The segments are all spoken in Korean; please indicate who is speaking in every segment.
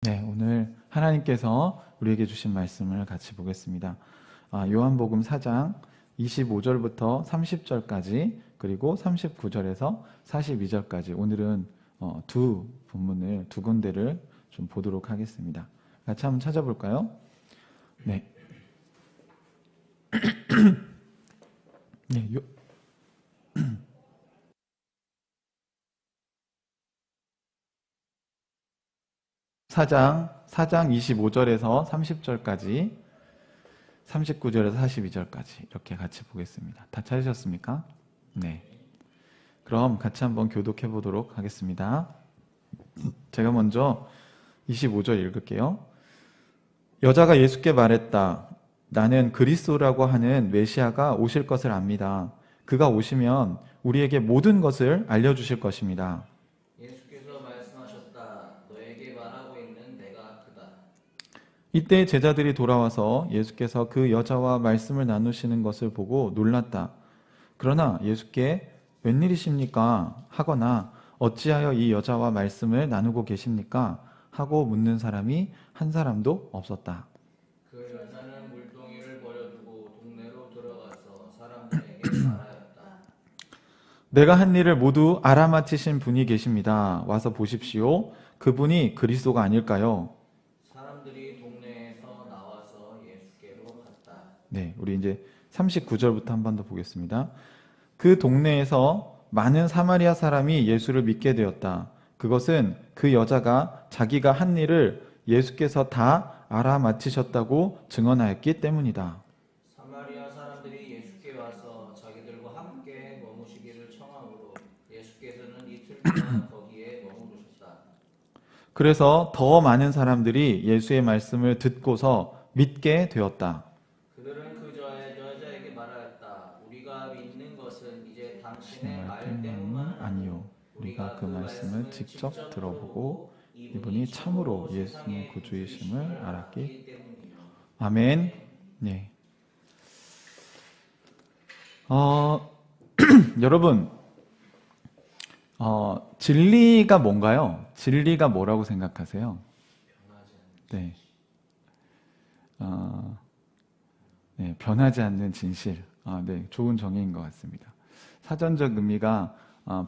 Speaker 1: 네, 오늘 하나님께서 우리에게 주신 말씀을 같이 보겠습니다. 요한복음 4장 25절부터 30절까지 그리고 39절에서 42절까지 오늘은 두 본문을 두 군데를 좀 보도록 하겠습니다. 같이 한번 찾아볼까요? 네. 네, 4장 25절에서 30절까지 39절에서 42절까지 이렇게 같이 보겠습니다. 다 찾으셨습니까? 네. 그럼 같이 한번 교독해 보도록 하겠습니다. 제가 먼저 25절 읽을게요. 여자가 예수께 말했다. 나는 그리스도라고 하는 메시아가 오실 것을 압니다. 그가 오시면 우리에게 모든 것을 알려주실 것입니다.
Speaker 2: 예수께서 말씀하셨다. 너에게 말하고 있는 내가 그다.
Speaker 1: 이때 제자들이 돌아와서 예수께서 그 여자와 말씀을 나누시는 것을 보고 놀랐다. 그러나 예수께 웬일이십니까? 하거나 어찌하여 이 여자와 말씀을 나누고 계십니까? 하고 묻는 사람이 한 사람도 없었다.
Speaker 2: 그 여자는 물동이를 버려두고 동네로 들어가서 사람들에게 말하였다.
Speaker 1: 내가 한 일을 모두 알아맞히신 분이 계십니다. 와서 보십시오. 그분이 그리스도가 아닐까요?
Speaker 2: 사람들이 동네에서 나와서 예수께로 갔다.
Speaker 1: 네, 우리 이제 39절부터 한 번 더 보겠습니다. 그 동네에서 많은 사마리아 사람이 예수를 믿게 되었다. 그것은 그 여자가 자기가 한 일을 예수께서 다 알아맞히셨다고 증언하였기 때문이다.
Speaker 2: 사마리아 사람들이 예수께 와서 자기들과 함께 머무시기를 청하므로 예수께서는 이틀 동안 거기에 머무르셨다.
Speaker 1: 그래서 더 많은 사람들이 예수의 말씀을 듣고서 믿게 되었다.
Speaker 2: 그들은 그 여자에게 말하였다. 우리가 믿는 것은 이제 당신의 말 때문만
Speaker 1: 아니요. 우리가 그 말씀을 직접 들어보고 이분이 참으로 예수님의 구주이심을 알았기 때문이요. 아멘. 네. 여러분, 진리가 뭔가요? 진리가 뭐라고 생각하세요? 네. 네, 변하지 않는 진실. 네, 좋은 정의인 것 같습니다. 사전적 의미가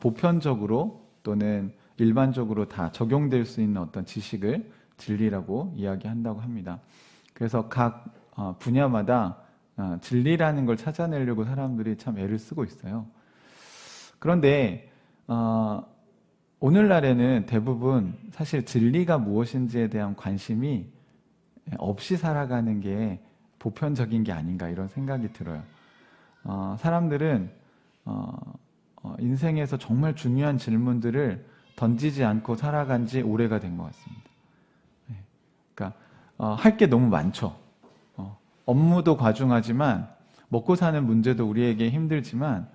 Speaker 1: 보편적으로 또는 일반적으로 다 적용될 수 있는 어떤 지식을 진리라고 이야기한다고 합니다. 그래서 각 분야마다 진리라는 걸 찾아내려고 사람들이 참 애를 쓰고 있어요. 그런데 오늘날에는 대부분 사실 진리가 무엇인지에 대한 관심이 없이 살아가는 게 보편적인 게 아닌가 이런 생각이 들어요. 사람들은 인생에서 정말 중요한 질문들을 던지지 않고 살아간 지 오래가 된 것 같습니다. 그러니까 할 게 너무 많죠. 업무도 과중하지만 먹고 사는 문제도 우리에게 힘들지만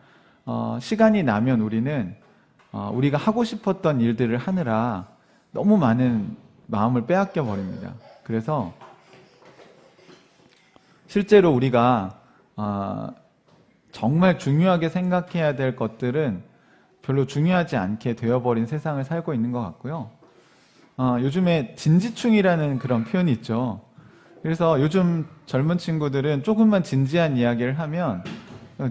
Speaker 1: 시간이 나면 우리는 우리가 하고 싶었던 일들을 하느라 너무 많은 마음을 빼앗겨 버립니다. 그래서 실제로 우리가 정말 중요하게 생각해야 될 것들은 별로 중요하지 않게 되어버린 세상을 살고 있는 것 같고요. 요즘에 진지충이라는 그런 표현이 있죠. 그래서 요즘 젊은 친구들은 조금만 진지한 이야기를 하면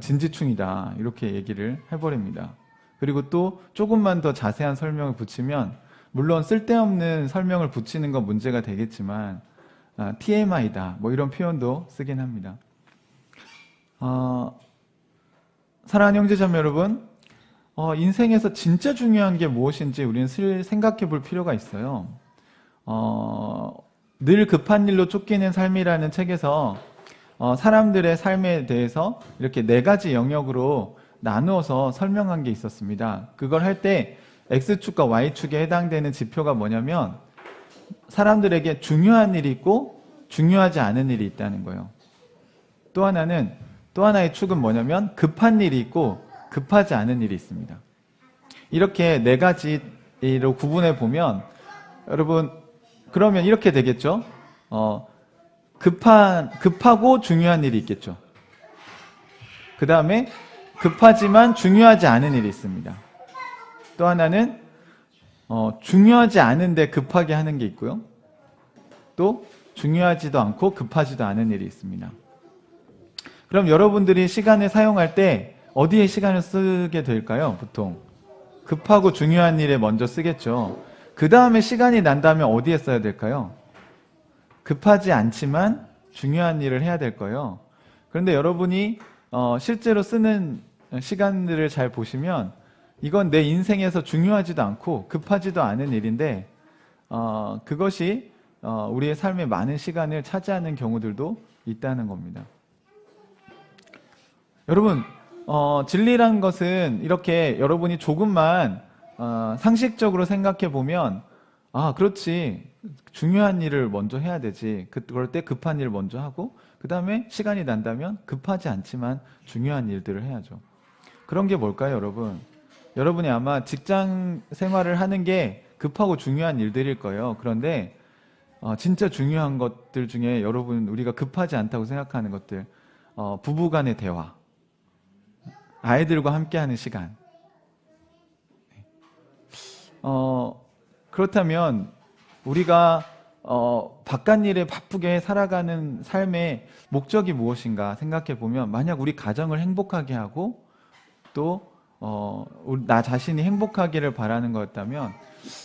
Speaker 1: 진지충이다 이렇게 얘기를 해버립니다. 그리고 또 조금만 더 자세한 설명을 붙이면 물론 쓸데없는 설명을 붙이는 건 문제가 되겠지만 TMI다 뭐 이런 표현도 쓰긴 합니다. 사랑하는 형제자매 여러분, 인생에서 진짜 중요한 게 무엇인지 우리는 생각해 볼 필요가 있어요. 늘 급한 일로 쫓기는 삶이라는 책에서 사람들의 삶에 대해서 이렇게 4가지 영역으로 나누어서 설명한 게 있었습니다. 그걸 할 때 X축과 Y축에 해당되는 지표가 뭐냐면 사람들에게 중요한 일이 있고 중요하지 않은 일이 있다는 거예요. 또 하나의 축은 뭐냐면 급한 일이 있고 급하지 않은 일이 있습니다. 이렇게 4가지로 구분해 보면 여러분 그러면 이렇게 되겠죠? 급하고 중요한 일이 있겠죠. 그 다음에 급하지만 중요하지 않은 일이 있습니다. 또 하나는 중요하지 않은데 급하게 하는 게 있고요. 또 중요하지도 않고 급하지도 않은 일이 있습니다. 그럼 여러분들이 시간을 사용할 때 어디에 시간을 쓰게 될까요? 보통 급하고 중요한 일에 먼저 쓰겠죠. 그 다음에 시간이 난다면 어디에 써야 될까요? 급하지 않지만 중요한 일을 해야 될 거예요. 그런데 여러분이 실제로 쓰는 시간들을 잘 보시면 이건 내 인생에서 중요하지도 않고 급하지도 않은 일인데 그것이 우리의 삶의 많은 시간을 차지하는 경우들도 있다는 겁니다. 여러분, 진리란 것은 이렇게 여러분이 조금만 상식적으로 생각해 보면 그렇지, 중요한 일을 먼저 해야 되지. 그럴 때 급한 일을 먼저 하고 그 다음에 시간이 난다면 급하지 않지만 중요한 일들을 해야죠. 그런 게 뭘까요, 여러분? 여러분이 아마 직장 생활을 하는 게 급하고 중요한 일들일 거예요. 그런데 진짜 중요한 것들 중에 여러분, 우리가 급하지 않다고 생각하는 것들, 부부 간의 대화, 아이들과 함께하는 시간. 그렇다면 우리가 바깥일에 바쁘게 살아가는 삶의 목적이 무엇인가 생각해 보면, 만약 우리 가정을 행복하게 하고 또 나 자신이 행복하기를 바라는 거였다면,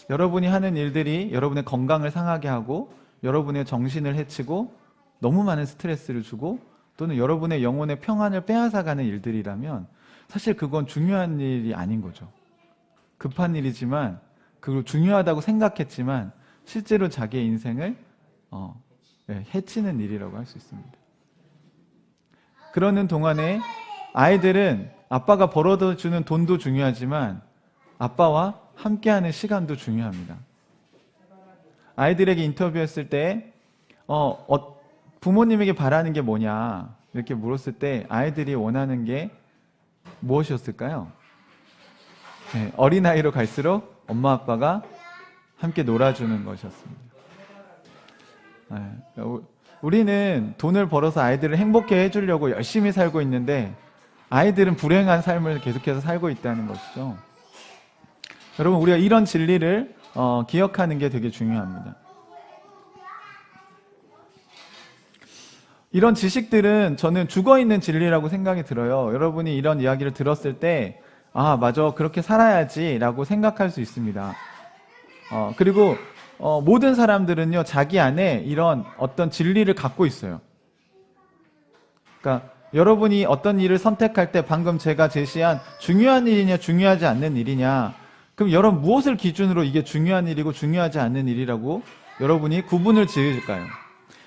Speaker 1: 여러분이 하는 일들이 여러분의 건강을 상하게 하고 여러분의 정신을 해치고 너무 많은 스트레스를 주고 또는 여러분의 영혼의 평안을 빼앗아가는 일들이라면 사실 그건 중요한 일이 아닌 거죠. 급한 일이지만, 그걸 중요하다고 생각했지만 실제로 자기의 인생을 해치는 일이라고 할 수 있습니다. 그러는 동안에 아이들은 아빠가 벌어다 주는 돈도 중요하지만 아빠와 함께하는 시간도 중요합니다. 아이들에게 인터뷰했을 때 부모님에게 바라는 게 뭐냐 이렇게 물었을 때 아이들이 원하는 게 무엇이었을까요? 네, 어린아이로 갈수록 엄마 아빠가 함께 놀아주는 것이었습니다. 우리는 돈을 벌어서 아이들을 행복해 해주려고 열심히 살고 있는데 아이들은 불행한 삶을 계속해서 살고 있다는 것이죠. 여러분, 우리가 이런 진리를 기억하는 게 되게 중요합니다. 이런 지식들은 저는 죽어있는 진리라고 생각이 들어요. 여러분이 이런 이야기를 들었을 때 맞아, 그렇게 살아야지 라고 생각할 수 있습니다. 그리고 모든 사람들은요, 자기 안에 이런 어떤 진리를 갖고 있어요. 그러니까 여러분이 어떤 일을 선택할 때 방금 제가 제시한 중요한 일이냐 중요하지 않는 일이냐, 그럼 여러분 무엇을 기준으로 이게 중요한 일이고 중요하지 않는 일이라고 여러분이 구분을 지으실까요?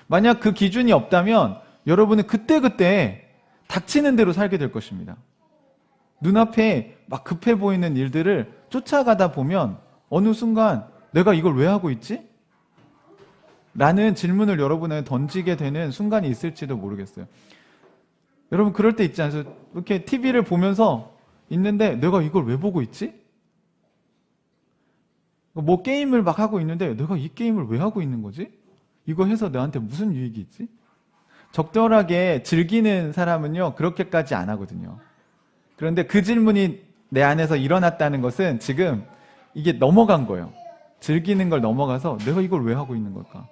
Speaker 1: 만약 그 기준이 없다면 여러분은 그때그때 닥치는 대로 살게 될 것입니다. 눈앞에 막 급해 보이는 일들을 쫓아가다 보면 어느 순간 내가 이걸 왜 하고 있지? 라는 질문을 여러분은 던지게 되는 순간이 있을지도 모르겠어요. 여러분, 그럴 때 있지 않으세요? 이렇게 TV를 보면서 있는데 내가 이걸 왜 보고 있지? 뭐 게임을 막 하고 있는데 내가 이 게임을 왜 하고 있는 거지? 이거 해서 나한테 무슨 유익이 있지? 적절하게 즐기는 사람은요, 그렇게까지 안 하거든요. 그런데 그 질문이 내 안에서 일어났다는 것은 지금 이게 넘어간 거예요. 즐기는 걸 넘어가서 내가 이걸 왜 하고 있는 걸까?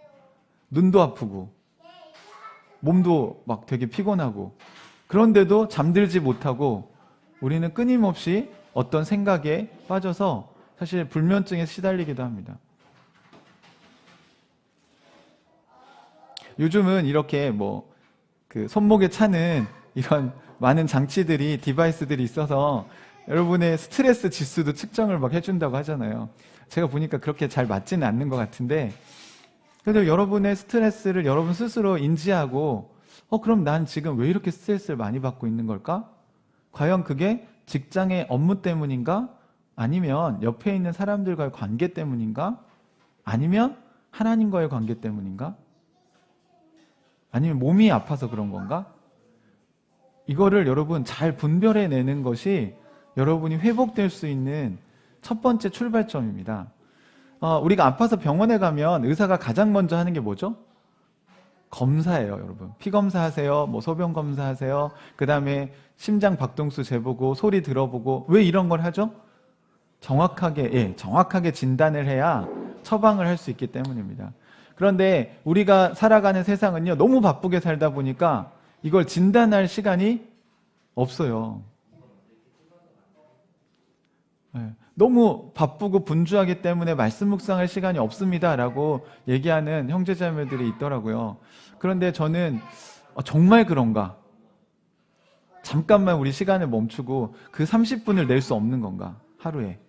Speaker 1: 눈도 아프고 몸도 막 되게 피곤하고, 그런데도 잠들지 못하고 우리는 끊임없이 어떤 생각에 빠져서 사실 불면증에 시달리기도 합니다. 요즘은 이렇게 그 손목에 차는 이런 많은 장치들이, 디바이스들이 있어서 여러분의 스트레스 지수도 측정을 막 해준다고 하잖아요. 제가 보니까 그렇게 잘 맞지는 않는 것 같은데, 그래도 여러분의 스트레스를 여러분 스스로 인지하고 그럼 난 지금 왜 이렇게 스트레스를 많이 받고 있는 걸까? 과연 그게 직장의 업무 때문인가? 아니면 옆에 있는 사람들과의 관계 때문인가? 아니면 하나님과의 관계 때문인가? 아니면 몸이 아파서 그런 건가? 이거를 여러분 잘 분별해내는 것이 여러분이 회복될 수 있는 첫 번째 출발점입니다. 우리가 아파서 병원에 가면 의사가 가장 먼저 하는 게 뭐죠? 검사예요, 여러분. 피 검사하세요, 소변 검사하세요. 그 다음에 심장 박동수 재보고 소리 들어보고. 왜 이런 걸 하죠? 정확하게 진단을 해야 처방을 할 수 있기 때문입니다. 그런데 우리가 살아가는 세상은요, 너무 바쁘게 살다 보니까 이걸 진단할 시간이 없어요. 네, 너무 바쁘고 분주하기 때문에 말씀 묵상할 시간이 없습니다라고 얘기하는 형제자매들이 있더라고요. 그런데 저는 정말 그런가? 잠깐만 우리 시간을 멈추고 그 30분을 낼 수 없는 건가? 하루에.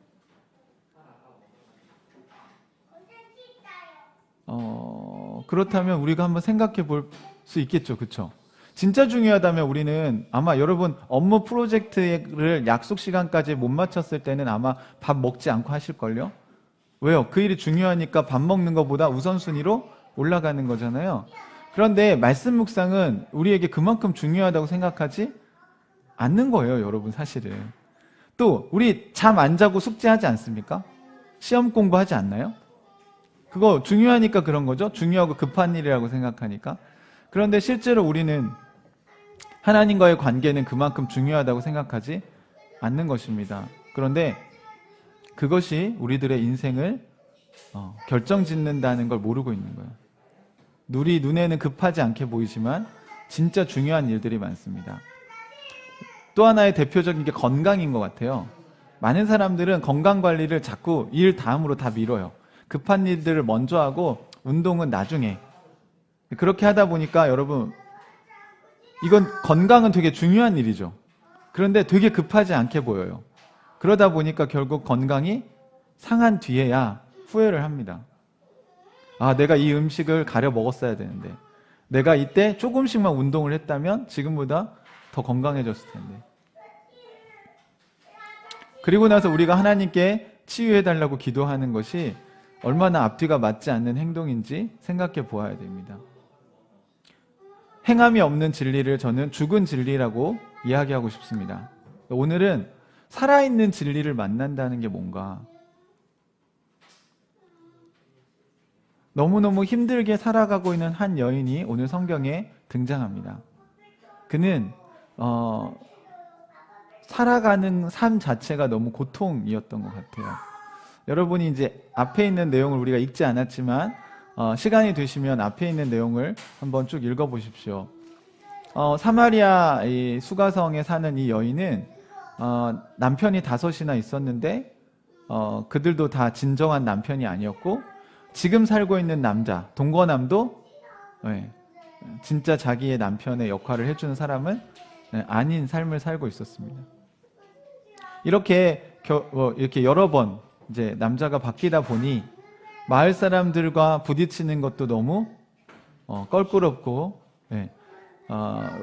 Speaker 1: 그렇다면 우리가 한번 생각해 볼 수 있겠죠. 그렇죠? 진짜 중요하다면 우리는 아마 여러분 업무 프로젝트를 약속 시간까지 못 맞췄을 때는 아마 밥 먹지 않고 하실걸요? 왜요? 그 일이 중요하니까 밥 먹는 것보다 우선순위로 올라가는 거잖아요. 그런데 말씀 묵상은 우리에게 그만큼 중요하다고 생각하지 않는 거예요, 여러분, 사실은. 또 우리 잠 안 자고 숙제하지 않습니까? 시험 공부하지 않나요? 그거 중요하니까 그런 거죠. 중요하고 급한 일이라고 생각하니까. 그런데 실제로 우리는 하나님과의 관계는 그만큼 중요하다고 생각하지 않는 것입니다. 그런데 그것이 우리들의 인생을 결정짓는다는 걸 모르고 있는 거예요. 우리 눈에는 급하지 않게 보이지만 진짜 중요한 일들이 많습니다. 또 하나의 대표적인 게 건강인 것 같아요. 많은 사람들은 건강 관리를 자꾸 일 다음으로 다 미뤄요. 급한 일들을 먼저 하고 운동은 나중에. 그렇게 하다 보니까 여러분, 이건 건강은 되게 중요한 일이죠. 그런데 되게 급하지 않게 보여요. 그러다 보니까 결국 건강이 상한 뒤에야 후회를 합니다. 아, 내가 이 음식을 가려 먹었어야 되는데, 내가 이때 조금씩만 운동을 했다면 지금보다 더 건강해졌을 텐데. 그리고 나서 우리가 하나님께 치유해달라고 기도하는 것이 얼마나 앞뒤가 맞지 않는 행동인지 생각해 보아야 됩니다. 행함이 없는 진리를 저는 죽은 진리라고 이야기하고 싶습니다. 오늘은 살아있는 진리를 만난다는 게 뭔가, 너무너무 힘들게 살아가고 있는 한 여인이 오늘 성경에 등장합니다. 그는 살아가는 삶 자체가 너무 고통이었던 것 같아요. 여러분이 이제 앞에 있는 내용을 우리가 읽지 않았지만 시간이 되시면 앞에 있는 내용을 한번 쭉 읽어보십시오. 사마리아 이 수가성에 사는 이 여인은 남편이 5이나 있었는데 그들도 다 진정한 남편이 아니었고, 지금 살고 있는 남자, 동거남도 진짜 자기의 남편의 역할을 해주는 사람은 아닌 삶을 살고 있었습니다. 이렇게 여러 번 이제 남자가 바뀌다 보니 마을 사람들과 부딪히는 것도 너무 껄끄럽고,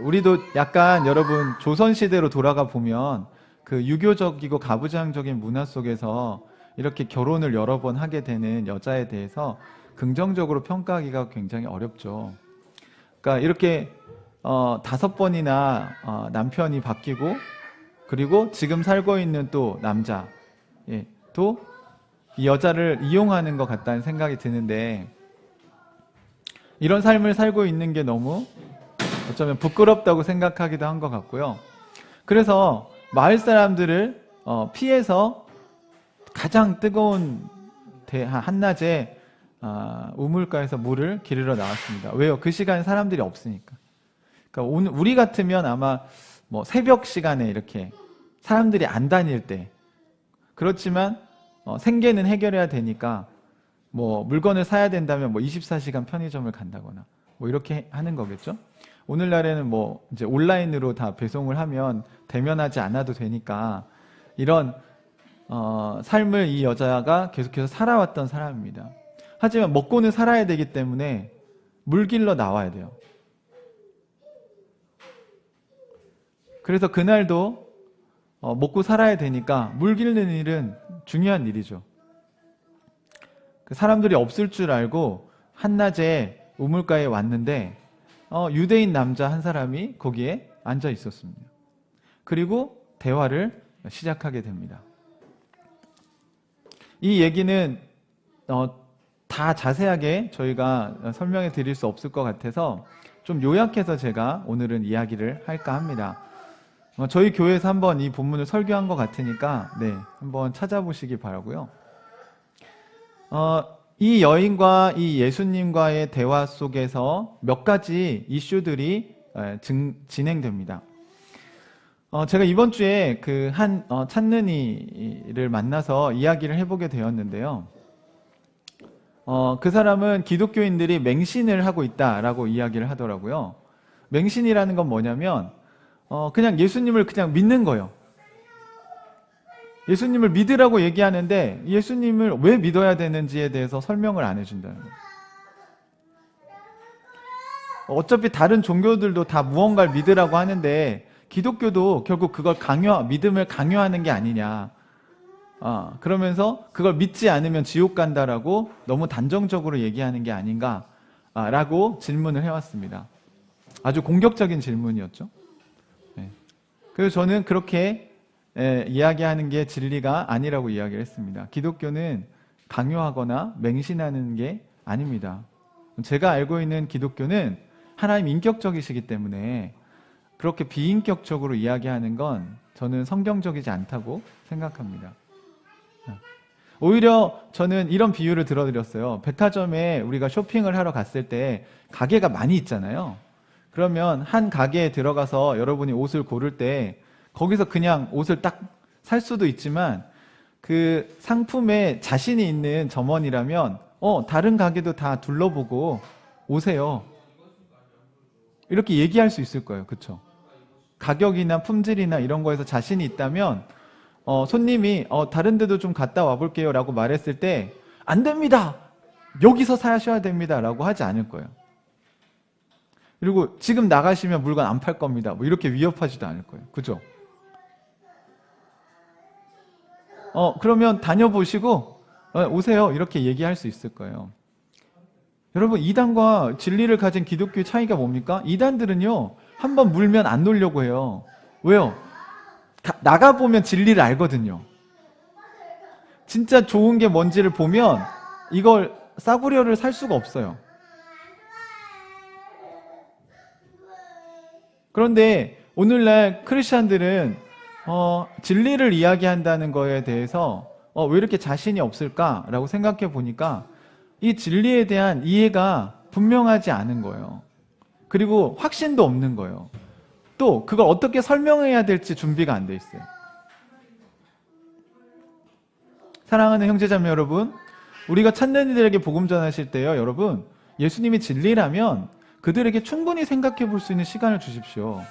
Speaker 1: 우리도 약간 여러분 조선시대로 돌아가 보면 그 유교적이고 가부장적인 문화 속에서 이렇게 결혼을 여러 번 하게 되는 여자에 대해서 긍정적으로 평가하기가 굉장히 어렵죠. 그러니까 이렇게 5번이나 남편이 바뀌고, 그리고 지금 살고 있는 또 남자, 또 이 여자를 이용하는 것 같다는 생각이 드는데, 이런 삶을 살고 있는 게 너무 어쩌면 부끄럽다고 생각하기도 한 것 같고요. 그래서 마을 사람들을 피해서 가장 뜨거운 한낮에 우물가에서 물을 기르러 나왔습니다. 왜요? 그 시간에 사람들이 없으니까. 그러니까 오늘 우리 같으면 아마 뭐 새벽 시간에 이렇게 사람들이 안 다닐 때, 그렇지만 생계는 해결해야 되니까 뭐 물건을 사야 된다면 뭐 24시간 편의점을 간다거나 뭐 이렇게 하는 거겠죠. 오늘날에는 뭐 이제 온라인으로 다 배송을 하면 대면하지 않아도 되니까 이런 삶을 이 여자가 계속해서 살아왔던 사람입니다. 하지만 먹고는 살아야 되기 때문에 물 길러 나와야 돼요. 그래서 그날도 먹고 살아야 되니까 물 길는 일은 중요한 일이죠. 사람들이 없을 줄 알고 한낮에 우물가에 왔는데 유대인 남자 한 사람이 거기에 앉아 있었습니다. 그리고 대화를 시작하게 됩니다. 이 얘기는 다 자세하게 저희가 설명해 드릴 수 없을 것 같아서 좀 요약해서 제가 오늘은 이야기를 할까 합니다. 저희 교회에서 한번 이 본문을 설교한 것 같으니까 한번 찾아보시기 바라고요. 이 여인과 이 예수님과의 대화 속에서 몇 가지 이슈들이 진행됩니다. 제가 이번 주에 그 한 찬는이를 만나서 이야기를 해보게 되었는데요. 그 사람은 기독교인들이 맹신을 하고 있다라고 이야기를 하더라고요. 맹신이라는 건 뭐냐면 그냥 예수님을 그냥 믿는 거예요. 예수님을 믿으라고 얘기하는데 예수님을 왜 믿어야 되는지에 대해서 설명을 안 해준다는 거예요. 어차피 다른 종교들도 다 무언가를 믿으라고 하는데 기독교도 결국 그걸 믿음을 강요하는 게 아니냐. 그러면서 그걸 믿지 않으면 지옥 간다라고 너무 단정적으로 얘기하는 게 아닌가라고 질문을 해왔습니다. 아주 공격적인 질문이었죠. 네. 그래서 저는 그렇게 이야기하는 게 진리가 아니라고 이야기를 했습니다. 기독교는 강요하거나 맹신하는 게 아닙니다. 제가 알고 있는 기독교는 하나님 인격적이시기 때문에 그렇게 비인격적으로 이야기하는 건 저는 성경적이지 않다고 생각합니다. 오히려 저는 이런 비유를 들어드렸어요. 백화점에 우리가 쇼핑을 하러 갔을 때 가게가 많이 있잖아요. 그러면 한 가게에 들어가서 여러분이 옷을 고를 때 거기서 그냥 옷을 딱 살 수도 있지만 그 상품에 자신이 있는 점원이라면 다른 가게도 다 둘러보고 오세요. 이렇게 얘기할 수 있을 거예요. 그렇죠? 가격이나 품질이나 이런 거에서 자신이 있다면 손님이 다른 데도 좀 갔다 와볼게요 라고 말했을 때 안 됩니다. 여기서 사셔야 됩니다 라고 하지 않을 거예요. 그리고 지금 나가시면 물건 안 팔 겁니다. 뭐 이렇게 위협하지도 않을 거예요. 그죠? 그러면 다녀보시고 오세요. 이렇게 얘기할 수 있을 거예요. 여러분, 이단과 진리를 가진 기독교의 차이가 뭡니까? 이단들은요, 한번 물면 안 놓으려고 해요. 왜요? 나가보면 진리를 알거든요. 진짜 좋은 게 뭔지를 보면 이걸 싸구려를 살 수가 없어요. 그런데 오늘날 크리스찬들은 진리를 이야기한다는 거에 대해서 왜 이렇게 자신이 없을까라고 생각해 보니까 이 진리에 대한 이해가 분명하지 않은 거예요. 그리고 확신도 없는 거예요. 또 그걸 어떻게 설명해야 될지 준비가 안 돼 있어요. 사랑하는 형제자매 여러분, 우리가 찾는 이들에게 복음 전하실 때요, 여러분, 예수님이 진리라면 그들에게 충분히 생각해 볼 수 있는 시간을 주십시오.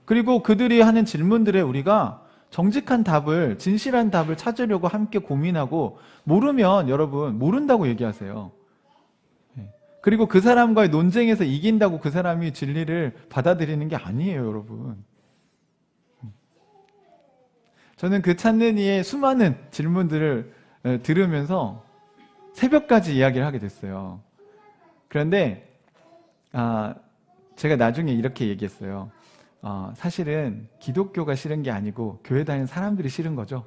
Speaker 1: 그리고 그들이 하는 질문들에 우리가 정직한 답을, 진실한 답을 찾으려고 함께 고민하고, 모르면 여러분 모른다고 얘기하세요. 그리고 그 사람과의 논쟁에서 이긴다고 그 사람이 진리를 받아들이는 게 아니에요, 여러분. 저는 그 찾는 이의 수많은 질문들을 들으면서 새벽까지 이야기를 하게 됐어요. 그런데 제가 나중에 이렇게 얘기했어요. 사실은 기독교가 싫은 게 아니고 교회 다니는 사람들이 싫은 거죠.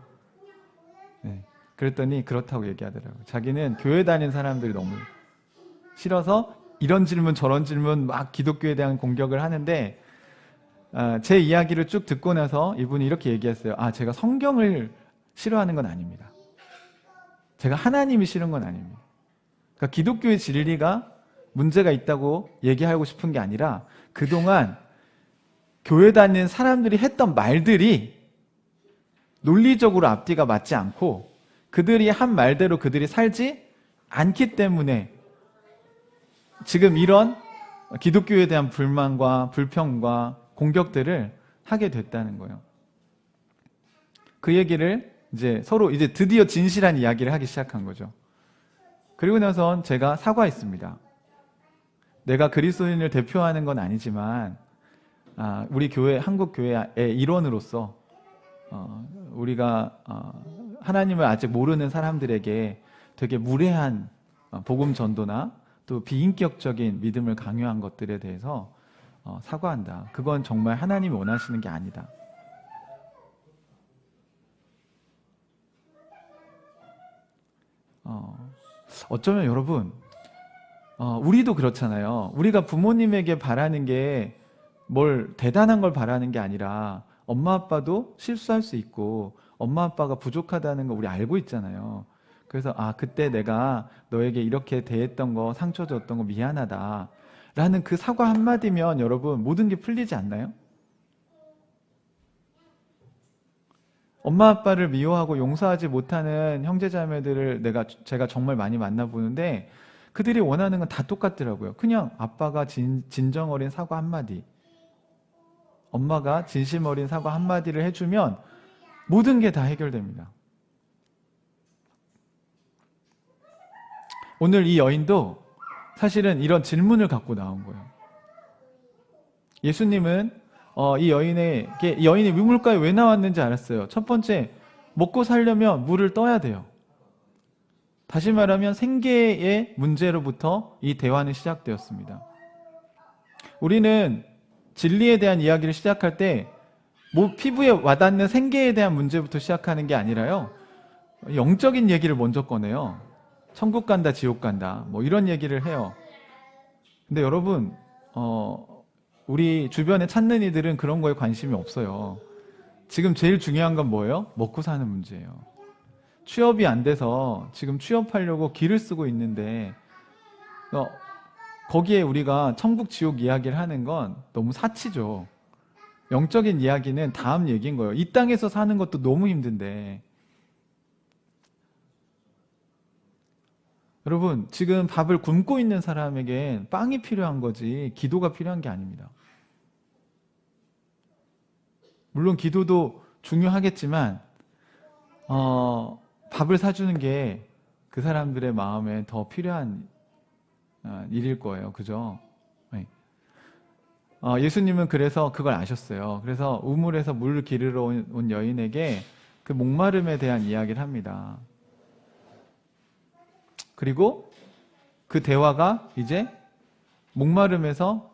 Speaker 1: 네. 그랬더니 그렇다고 얘기하더라고요. 자기는 교회 다니는 사람들이 너무 싫어서 이런 질문 저런 질문 막 기독교에 대한 공격을 하는데, 제 이야기를 쭉 듣고 나서 이분이 이렇게 얘기했어요. 제가 성경을 싫어하는 건 아닙니다. 제가 하나님이 싫은 건 아닙니다. 그러니까 기독교의 진리가 문제가 있다고 얘기하고 싶은 게 아니라 그동안 교회 다니는 사람들이 했던 말들이 논리적으로 앞뒤가 맞지 않고 그들이 한 말대로 그들이 살지 않기 때문에 지금 이런 기독교에 대한 불만과 불평과 공격들을 하게 됐다는 거예요. 그 얘기를 서로 드디어 진실한 이야기를 하기 시작한 거죠. 그리고 나선 제가 사과했습니다. 내가 그리스도인을 대표하는 건 아니지만 우리 교회, 한국 교회의 일원으로서 우리가 하나님을 아직 모르는 사람들에게 되게 무례한 복음 전도나 또 비인격적인 믿음을 강요한 것들에 대해서 사과한다. 그건 정말 하나님이 원하시는 게 아니다. 어쩌면 여러분, 우리도 그렇잖아요. 우리가 부모님에게 바라는 게 뭘 대단한 걸 바라는 게 아니라 엄마 아빠도 실수할 수 있고 엄마 아빠가 부족하다는 거 우리 알고 있잖아요. 그래서 그때 내가 너에게 이렇게 대했던 거, 상처 줬던 거 미안하다 라는 그 사과 한마디면 여러분 모든 게 풀리지 않나요? 엄마 아빠를 미워하고 용서하지 못하는 형제자매들을 제가 정말 많이 만나보는데 그들이 원하는 건 다 똑같더라고요. 그냥 아빠가 진정 어린 사과 한마디, 엄마가 진심 어린 사과 한마디를 해주면 모든 게 다 해결됩니다. 오늘 이 여인도 사실은 이런 질문을 갖고 나온 거예요. 예수님은 이 여인이 물가에 왜 나왔는지 알았어요. 첫 번째, 먹고 살려면 물을 떠야 돼요. 다시 말하면 생계의 문제로부터 이 대화는 시작되었습니다. 우리는 진리에 대한 이야기를 시작할 때 피부에 와닿는 생계에 대한 문제부터 시작하는 게 아니라요, 영적인 얘기를 먼저 꺼내요. 천국 간다, 지옥 간다, 뭐 이런 얘기를 해요. 근데 여러분, 우리 주변에 찾는 이들은 그런 거에 관심이 없어요. 지금 제일 중요한 건 뭐예요? 먹고 사는 문제예요. 취업이 안 돼서 지금 취업하려고 기를 쓰고 있는데 거기에 우리가 천국 지옥 이야기를 하는 건 너무 사치죠. 영적인 이야기는 다음 얘기인 거예요. 이 땅에서 사는 것도 너무 힘든데. 여러분, 지금 밥을 굶고 있는 사람에겐 빵이 필요한 거지 기도가 필요한 게 아닙니다. 물론 기도도 중요하겠지만 밥을 사주는 게 그 사람들의 마음에 더 필요한 일일 거예요. 그죠? 네. 예수님은 그래서 그걸 아셨어요. 그래서 우물에서 물을 기르러 온 여인에게 그 목마름에 대한 이야기를 합니다. 그리고 그 대화가 이제 목마름에서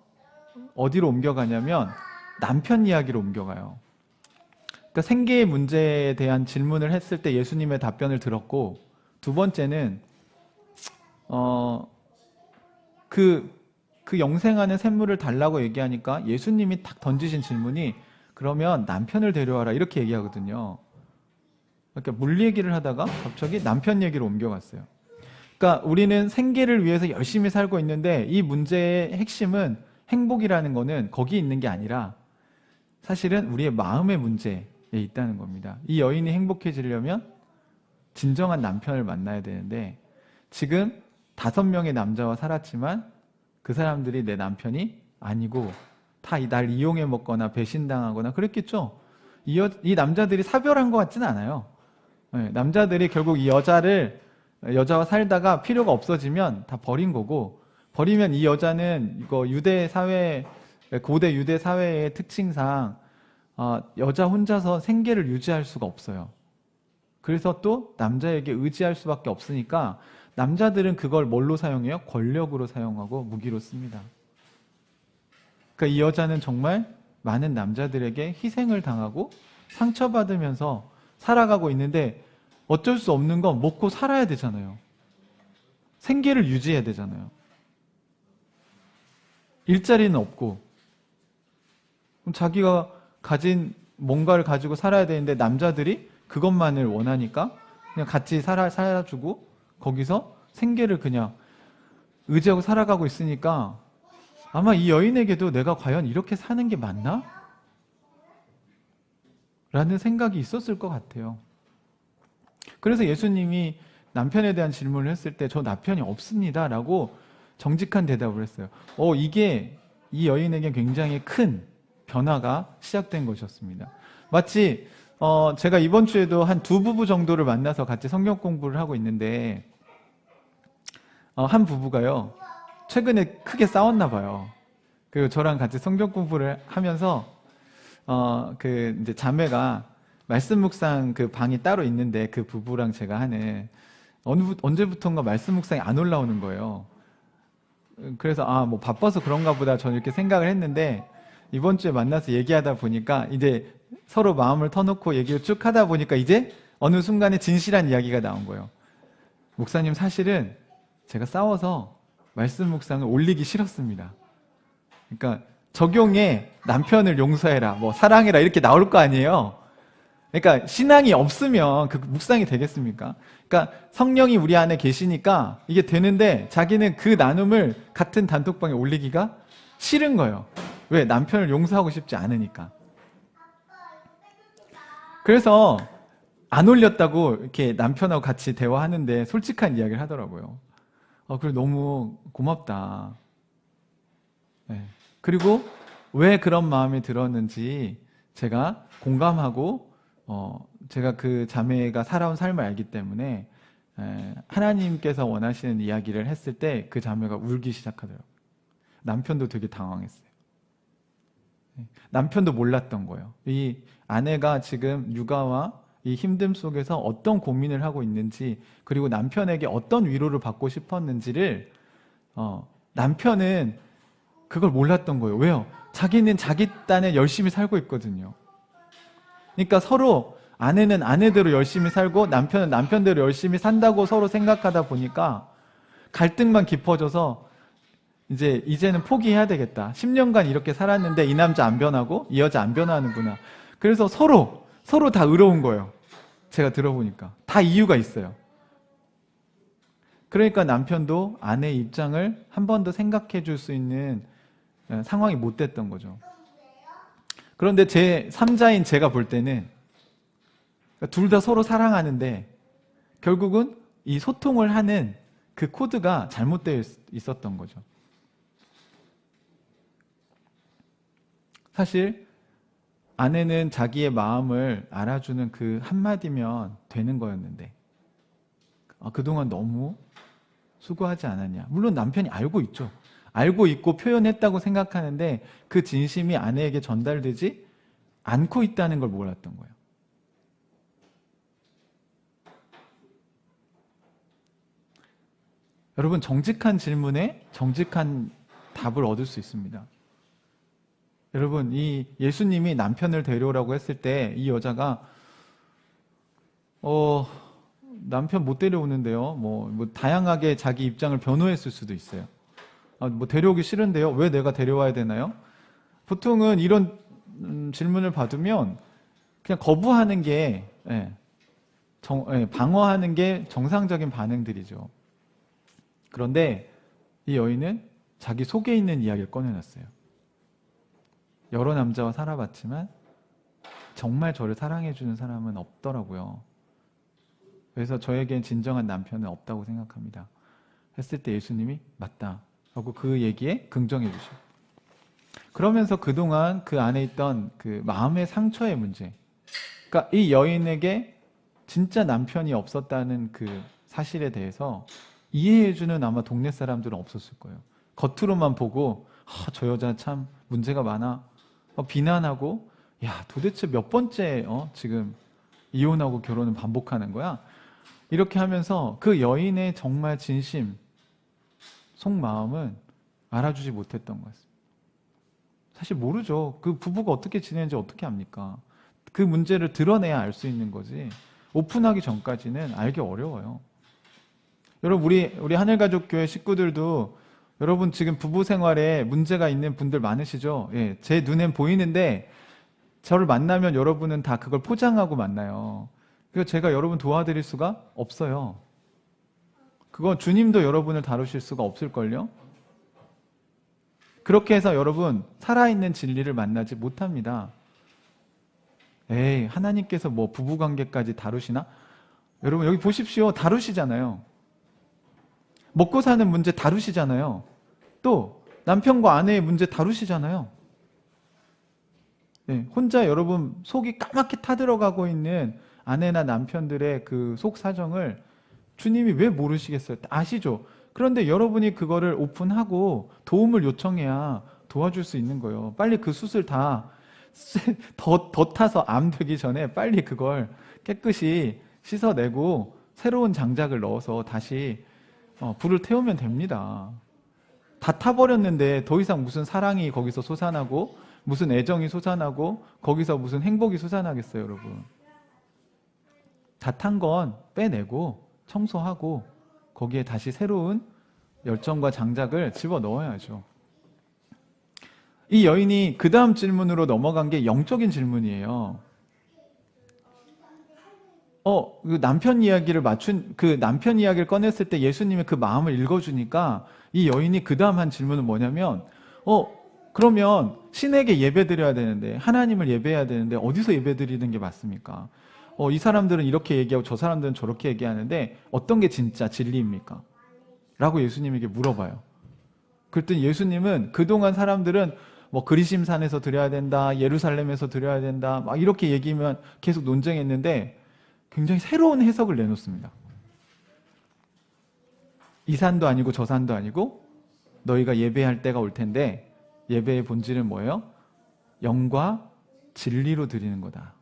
Speaker 1: 어디로 옮겨가냐면 남편 이야기로 옮겨가요. 그러니까 생계의 문제에 대한 질문을 했을 때 예수님의 답변을 들었고, 두 번째는 그 영생하는 샘물을 달라고 얘기하니까 예수님이 딱 던지신 질문이 그러면 남편을 데려와라 이렇게 얘기하거든요. 그러니까 물 얘기를 하다가 갑자기 남편 얘기로 옮겨갔어요. 그러니까 우리는 생계를 위해서 열심히 살고 있는데 이 문제의 핵심은 행복이라는 거는 거기 있는 게 아니라 사실은 우리의 마음의 문제에 있다는 겁니다. 이 여인이 행복해지려면 진정한 남편을 만나야 되는데 지금 5명의 남자와 살았지만 그 사람들이 내 남편이 아니고 다 날 이용해 먹거나 배신당하거나 그랬겠죠. 이 남자들이 사별한 것 같지는 않아요. 네, 남자들이 결국 이 여자와 살다가 필요가 없어지면 다 버린 거고, 버리면 이 여자는 이거 고대 유대 사회의 특징상 여자 혼자서 생계를 유지할 수가 없어요. 그래서 또 남자에게 의지할 수밖에 없으니까 남자들은 그걸 뭘로 사용해요? 권력으로 사용하고 무기로 씁니다. 그러니까 이 여자는 정말 많은 남자들에게 희생을 당하고 상처받으면서 살아가고 있는데 어쩔 수 없는 건 먹고 살아야 되잖아요. 생계를 유지해야 되잖아요. 일자리는 없고 그럼 자기가 가진 뭔가를 가지고 살아야 되는데 남자들이 그것만을 원하니까 그냥 같이 살아주고 거기서 생계를 그냥 의지하고 살아가고 있으니까 아마 이 여인에게도 내가 과연 이렇게 사는 게 맞나? 라는 생각이 있었을 것 같아요. 그래서 예수님이 남편에 대한 질문을 했을 때 저 남편이 없습니다 라고 정직한 대답을 했어요. 이게 이 여인에게 굉장히 큰 변화가 시작된 것이었습니다. 마치 제가 이번 주에도 한 2부부 정도를 만나서 같이 성경 공부를 하고 있는데 한 부부가요 최근에 크게 싸웠나 봐요. 그리고 저랑 같이 성경 공부를 하면서 이제 자매가 말씀 묵상 그 방이 따로 있는데 그 부부랑 제가 하는 언제부턴가 말씀 묵상이 안 올라오는 거예요. 그래서 뭐 바빠서 그런가 보다 저는 이렇게 생각을 했는데 이번 주에 만나서 얘기하다 보니까 이제 서로 마음을 터놓고 얘기를 쭉 하다 보니까 이제 어느 순간에 진실한 이야기가 나온 거예요. 목사님, 사실은 제가 싸워서 말씀 묵상을 올리기 싫었습니다. 그러니까 적용에 남편을 용서해라, 뭐 사랑해라 이렇게 나올 거 아니에요. 그러니까 신앙이 없으면 그 묵상이 되겠습니까? 그러니까 성령이 우리 안에 계시니까 이게 되는데 자기는 그 나눔을 같은 단톡방에 올리기가 싫은 거예요. 왜? 남편을 용서하고 싶지 않으니까. 그래서 안 올렸다고 이렇게 남편하고 같이 대화하는데 솔직한 이야기를 하더라고요. 그래 너무 고맙다. 네. 그리고 왜 그런 마음이 들었는지 제가 공감하고 제가 그 자매가 살아온 삶을 알기 때문에 하나님께서 원하시는 이야기를 했을 때 그 자매가 울기 시작하더라고요. 남편도 되게 당황했어요. 남편도 몰랐던 거예요. 이 아내가 지금 육아와 이 힘듦 속에서 어떤 고민을 하고 있는지, 그리고 남편에게 어떤 위로를 받고 싶었는지를 남편은 그걸 몰랐던 거예요. 왜요? 자기는 자기 딴에 열심히 살고 있거든요. 그러니까 서로 아내는 아내대로 열심히 살고 남편은 남편대로 열심히 산다고 서로 생각하다 보니까 갈등만 깊어져서 이제는 포기해야 되겠다. 10년간 이렇게 살았는데 이 남자 안 변하고 이 여자 안 변하는구나. 그래서 서로 다 의로운 거예요. 제가 들어보니까 다 이유가 있어요. 그러니까 남편도 아내의 입장을 한 번 더 생각해 줄 수 있는 상황이 못 됐던 거죠. 그런데 제 3자인 제가 볼 때는 둘 다 서로 사랑하는데 결국은 이 소통을 하는 그 코드가 잘못되어 있었던 거죠. 사실 아내는 자기의 마음을 알아주는 그 한마디면 되는 거였는데 그동안 너무 수고하지 않았냐. 물론 남편이 알고 있죠. 알고 있고 표현했다고 생각하는데 그 진심이 아내에게 전달되지 않고 있다는 걸 몰랐던 거예요. 여러분, 정직한 질문에 정직한 답을 얻을 수 있습니다. 여러분, 이 예수님이 남편을 데려오라고 했을 때 이 여자가 남편 못 데려오는데요. 뭐 다양하게 자기 입장을 변호했을 수도 있어요. 뭐 데려오기 싫은데요. 왜 내가 데려와야 되나요? 보통은 이런 질문을 받으면 그냥 거부하는 게 방어하는 게 정상적인 반응들이죠. 그런데 이 여인은 자기 속에 있는 이야기를 꺼내놨어요. 여러 남자와 살아봤지만 정말 저를 사랑해주는 사람은 없더라고요. 그래서 저에겐 진정한 남편은 없다고 생각합니다. 했을 때 예수님이 맞다 하고 그 얘기에 긍정해 주시고, 그러면서 그동안 그 안에 있던 그 마음의 상처의 문제, 그러니까 이 여인에게 진짜 남편이 없었다는 그 사실에 대해서 이해해주는 아마 동네 사람들은 없었을 거예요. 겉으로만 보고 저 여자 참 문제가 많아 비난하고, 야 도대체 몇 번째 지금 이혼하고 결혼은 반복하는 거야? 이렇게 하면서 그 여인의 정말 진심 속마음은 알아주지 못했던 것 같습니다. 사실 모르죠. 그 부부가 어떻게 지내는지 어떻게 압니까? 그 문제를 드러내야 알 수 있는 거지 오픈하기 전까지는 알기 어려워요. 여러분, 우리 하늘가족교회 식구들도 여러분 지금 부부 생활에 문제가 있는 분들 많으시죠? 예, 제 눈엔 보이는데 저를 만나면 여러분은 다 그걸 포장하고 만나요. 그래서 제가 여러분 도와드릴 수가 없어요. 그건 주님도 여러분을 다루실 수가 없을걸요? 그렇게 해서 여러분 살아있는 진리를 만나지 못합니다. 에이, 하나님께서 뭐 부부관계까지 다루시나? 여러분 여기 보십시오. 다루시잖아요. 먹고 사는 문제 다루시잖아요. 또 남편과 아내의 문제 다루시잖아요. 네, 혼자 여러분 속이 까맣게 타들어가고 있는 아내나 남편들의 그 속 사정을 주님이 왜 모르시겠어요? 아시죠? 그런데 여러분이 그거를 오픈하고 도움을 요청해야 도와줄 수 있는 거예요. 빨리 그 숯을 더 타서 암 되기 전에 빨리 그걸 깨끗이 씻어내고 새로운 장작을 넣어서 다시 불을 태우면 됩니다. 다 타버렸는데 더 이상 무슨 사랑이 거기서 솟아나고 무슨 애정이 솟아나고 거기서 무슨 행복이 솟아나겠어요, 여러분. 다 탄 건 빼내고 청소하고 거기에 다시 새로운 열정과 장작을 집어넣어야죠. 이 여인이 그 다음 질문으로 넘어간 게 영적인 질문이에요. 그 남편 이야기를 그 남편 이야기를 꺼냈을 때 예수님이 그 마음을 읽어주니까 이 여인이 그 다음 한 질문은 뭐냐면, 그러면 신에게 예배 드려야 되는데, 하나님을 예배해야 되는데, 어디서 예배 드리는 게 맞습니까? 이 사람들은 이렇게 얘기하고 저 사람들은 저렇게 얘기하는데, 어떤 게 진짜 진리입니까? 라고 예수님에게 물어봐요. 그랬더니 예수님은 그동안 사람들은 뭐 그리심산에서 드려야 된다, 예루살렘에서 드려야 된다, 막 이렇게 얘기면 계속 논쟁했는데, 굉장히 새로운 해석을 내놓습니다. 이 산도 아니고 저 산도 아니고 너희가 예배할 때가 올 텐데 예배의 본질은 뭐예요? 영과 진리로 드리는 거다.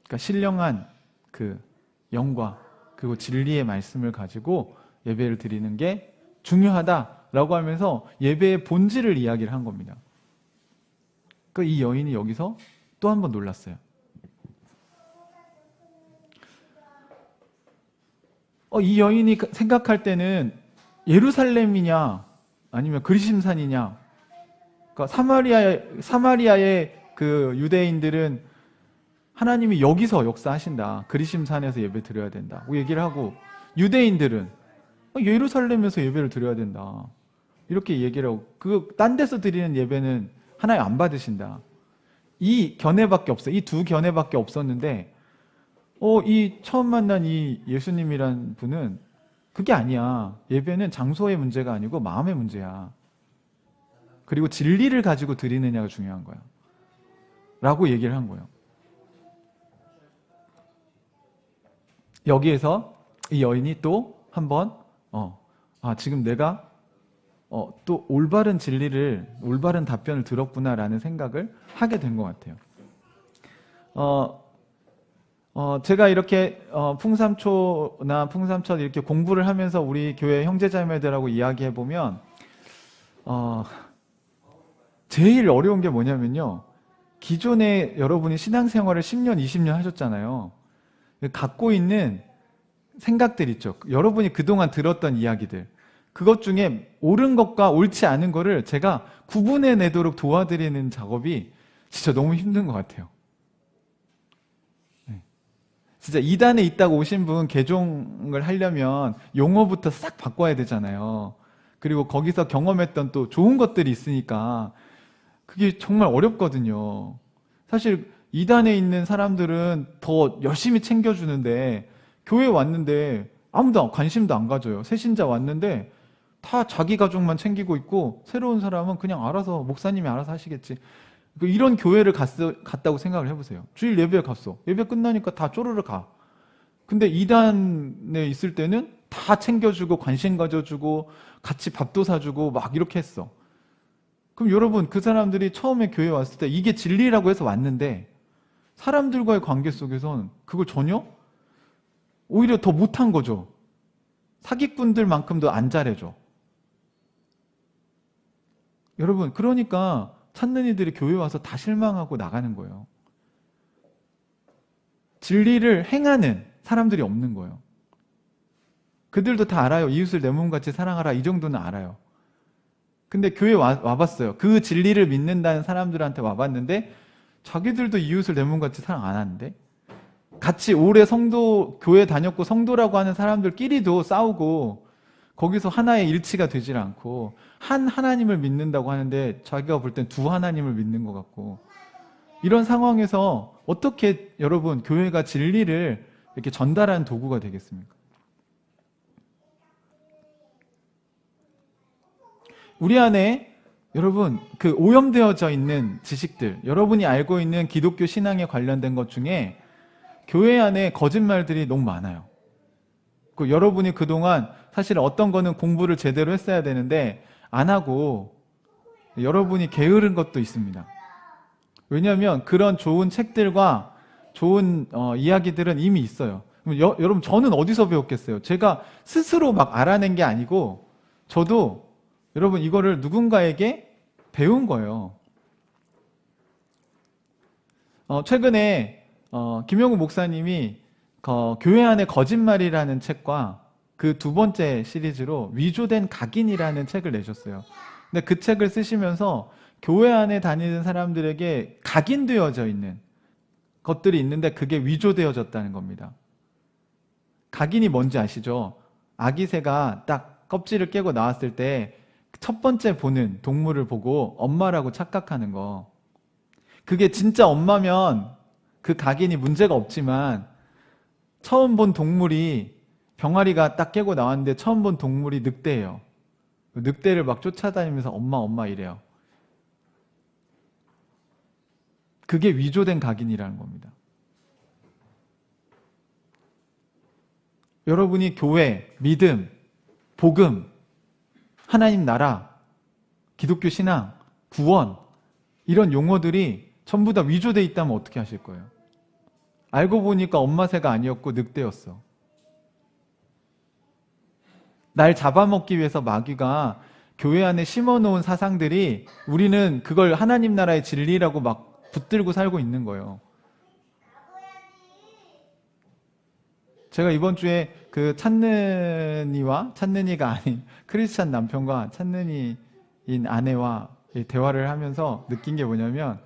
Speaker 1: 그러니까 신령한 그 영과 그리고 진리의 말씀을 가지고 예배를 드리는 게 중요하다라고 하면서 예배의 본질을 이야기를 한 겁니다. 그러니까 이 여인이 여기서 또 한 번 놀랐어요. 이 여인이 생각할 때는 예루살렘이냐 아니면 그리심산이냐, 그러니까 사마리아의 그 유대인들은 하나님이 여기서 역사하신다, 그리심산에서 예배 드려야 된다고 얘기를 하고, 유대인들은 예루살렘에서 예배를 드려야 된다 이렇게 얘기를 하고, 딴 데서 드리는 예배는 하나님 안 받으신다. 이 견해밖에 없어요. 이 두 견해밖에 없었는데 이 처음 만난 이 예수님이란 분은 그게 아니야. 예배는 장소의 문제가 아니고 마음의 문제야. 그리고 진리를 가지고 드리느냐가 중요한 거야. 라고 얘기를 한 거예요. 여기에서 이 여인이 또 한번 지금 내가 또 올바른 답변을 들었구나라는 생각을 하게 된 것 같아요. 제가 이렇게 풍삼초나 풍삼첫 이렇게 공부를 하면서 우리 교회 형제자매들하고 이야기해 보면 제일 어려운 게 뭐냐면요, 기존에 여러분이 신앙생활을 10년, 20년 하셨잖아요. 갖고 있는 생각들 있죠. 여러분이 그동안 들었던 이야기들, 그것 중에 옳은 것과 옳지 않은 거를 제가 구분해내도록 도와드리는 작업이 진짜 너무 힘든 것 같아요. 진짜 이단에 있다고 오신 분 개종을 하려면 용어부터 싹 바꿔야 되잖아요. 그리고 거기서 경험했던 또 좋은 것들이 있으니까 그게 정말 어렵거든요. 사실 이단에 있는 사람들은 더 열심히 챙겨주는데, 교회 왔는데 아무도 관심도 안 가져요. 새신자 왔는데 다 자기 가족만 챙기고 있고, 새로운 사람은 그냥 알아서 목사님이 알아서 하시겠지. 이런 교회를 갔다고 생각을 해보세요. 주일 예배에 갔어. 예배 끝나니까 다 쪼르르 가. 근데 이단에 있을 때는 다 챙겨주고 관심 가져주고 같이 밥도 사주고 막 이렇게 했어. 그럼 여러분, 그 사람들이 처음에 교회 왔을 때 이게 진리라고 해서 왔는데 사람들과의 관계 속에선 그걸 전혀 오히려 더 못한 거죠. 사기꾼들만큼도 안 잘해줘. 여러분, 그러니까 찾는 이들이 교회 와서 다 실망하고 나가는 거예요. 진리를 행하는 사람들이 없는 거예요. 그들도 다 알아요. 이웃을 내 몸같이 사랑하라, 이 정도는 알아요. 근데 교회 와봤어요. 그 진리를 믿는다는 사람들한테 와봤는데 자기들도 이웃을 내 몸같이 사랑 안 하는데, 같이 오래 교회 다녔고 성도라고 하는 사람들끼리도 싸우고 거기서 하나의 일치가 되질 않고, 한 하나님을 믿는다고 하는데 자기가 볼 땐 두 하나님을 믿는 것 같고, 이런 상황에서 어떻게 여러분 교회가 진리를 이렇게 전달하는 도구가 되겠습니까? 우리 안에 여러분 그 오염되어져 있는 지식들, 여러분이 알고 있는 기독교 신앙에 관련된 것 중에 교회 안에 거짓말들이 너무 많아요. 여러분이 그동안 사실 어떤 거는 공부를 제대로 했어야 되는데 안 하고 여러분이 게으른 것도 있습니다. 왜냐하면 그런 좋은 책들과 좋은 이야기들은 이미 있어요. 여러분, 저는 어디서 배웠겠어요? 제가 스스로 막 알아낸 게 아니고, 저도 여러분 이거를 누군가에게 배운 거예요. 최근에 김영우 목사님이 교회 안의 거짓말이라는 책과 그 두 번째 시리즈로 위조된 각인이라는 책을 내셨어요. 근데 그 책을 쓰시면서 교회 안에 다니는 사람들에게 각인되어져 있는 것들이 있는데 그게 위조되어졌다는 겁니다. 각인이 뭔지 아시죠? 아기 새가 딱 껍질을 깨고 나왔을 때 첫 번째 보는 동물을 보고 엄마라고 착각하는 거. 그게 진짜 엄마면 그 각인이 문제가 없지만 처음 본 동물이 병아리가 딱 깨고 나왔는데 처음 본 동물이 늑대예요. 늑대를 막 쫓아다니면서 엄마 엄마 이래요. 그게 위조된 각인이라는 겁니다. 여러분이 교회, 믿음, 복음, 하나님 나라, 기독교 신앙, 구원 이런 용어들이 전부 다 위조돼 있다면 어떻게 하실 거예요? 알고 보니까 엄마 새가 아니었고 늑대였어. 날 잡아먹기 위해서 마귀가 교회 안에 심어놓은 사상들이 우리는 그걸 하나님 나라의 진리라고 막 붙들고 살고 있는 거예요. 제가 이번 주에 그 찬는이가 아닌 크리스찬 남편과 찬는이인 아내와 대화를 하면서 느낀 게 뭐냐면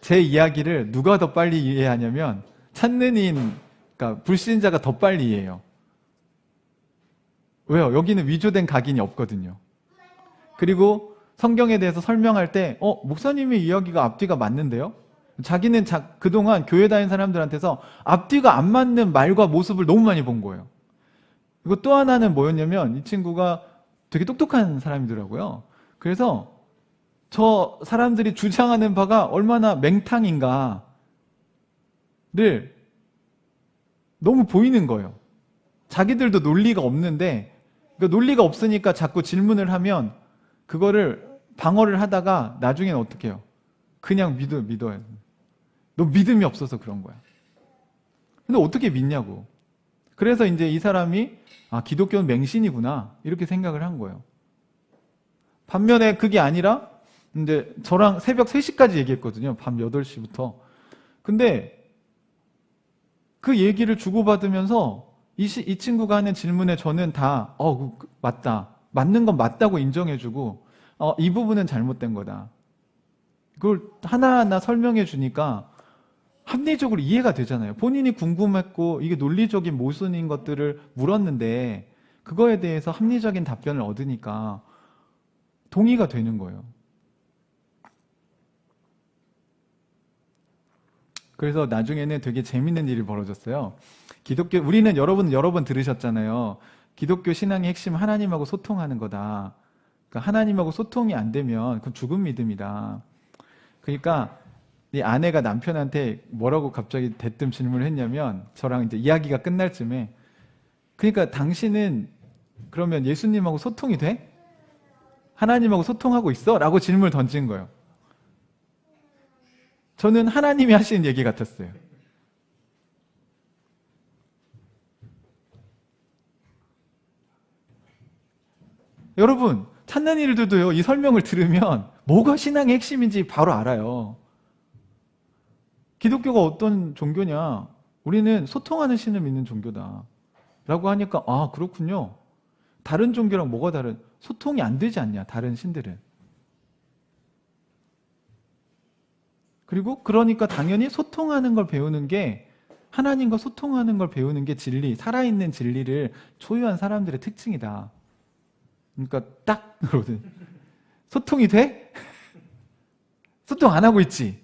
Speaker 1: 제 이야기를 누가 더 빨리 이해하냐면 찬는이인, 그러니까 불신자가 더 빨리 이해해요. 왜요? 여기는 위조된 각인이 없거든요. 그리고 성경에 대해서 설명할 때 목사님의 이야기가 앞뒤가 맞는데요? 자기는 그동안 교회 다닌 사람들한테서 앞뒤가 안 맞는 말과 모습을 너무 많이 본 거예요. 그리고 또 하나는 뭐였냐면 이 친구가 되게 똑똑한 사람이더라고요. 그래서 저 사람들이 주장하는 바가 얼마나 맹탕인가를 너무 보이는 거예요. 자기들도 논리가 없는데 그러니까 논리가 없으니까 자꾸 질문을 하면 그거를 방어를 하다가 나중에는 어떻게 해요? 그냥 믿어요. 너 믿음이 없어서 그런 거야. 근데 어떻게 믿냐고. 그래서 이제 이 사람이 기독교는 맹신이구나 이렇게 생각을 한 거예요. 반면에 그게 아니라 이제 저랑 새벽 3시까지 얘기했거든요. 밤 8시부터. 근데 그 얘기를 주고받으면서 이 친구가 하는 질문에 저는 다 맞다. 맞는 건 맞다고 인정해주고 이 부분은 잘못된 거다. 그걸 하나하나 설명해 주니까 합리적으로 이해가 되잖아요. 본인이 궁금했고 이게 논리적인 모순인 것들을 물었는데 그거에 대해서 합리적인 답변을 얻으니까 동의가 되는 거예요. 그래서 나중에는 되게 재밌는 일이 벌어졌어요. 우리는 여러 번 들으셨잖아요. 기독교 신앙의 핵심 하나님하고 소통하는 거다. 그러니까 하나님하고 소통이 안 되면 그건 죽은 믿음이다. 그러니까 이 아내가 남편한테 뭐라고 갑자기 대뜸 질문을 했냐면 저랑 이제 이야기가 끝날 쯤에 그러니까 당신은 그러면 예수님하고 소통이 돼? 하나님하고 소통하고 있어? 라고 질문을 던진 거예요. 저는 하나님이 하시는 얘기 같았어요. 여러분, 찾는 일들도요, 이 설명을 들으면 뭐가 신앙의 핵심인지 바로 알아요. 기독교가 어떤 종교냐? 우리는 소통하는 신을 믿는 종교다. 라고 하니까, 그렇군요. 다른 종교랑 뭐가 다른? 소통이 안 되지 않냐, 다른 신들은. 그리고 그러니까 당연히 소통하는 걸 배우는 게, 하나님과 소통하는 걸 배우는 게 진리, 살아있는 진리를 소유한 사람들의 특징이다. 그러니까 딱 그러거든. 소통이 돼? 소통 안 하고 있지.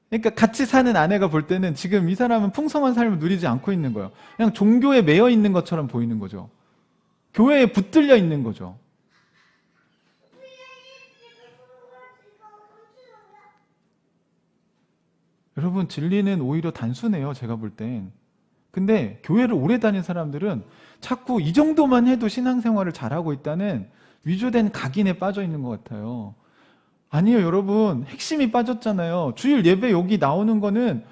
Speaker 1: 그러니까 같이 사는 아내가 볼 때는 지금 이 사람은 풍성한 삶을 누리지 않고 있는 거예요. 그냥 종교에 매여 있는 것처럼 보이는 거죠. 교회에 붙들려 있는 거죠. 여러분, 진리는 오히려 단순해요. 제가 볼 땐. 근데 교회를 오래 다닌 사람들은 자꾸 이 정도만 해도 신앙생활을 잘하고 있다는 위조된 각인에 빠져 있는 것 같아요. 아니에요, 여러분. 핵심이 빠졌잖아요. 주일 예배 여기 나오는 거는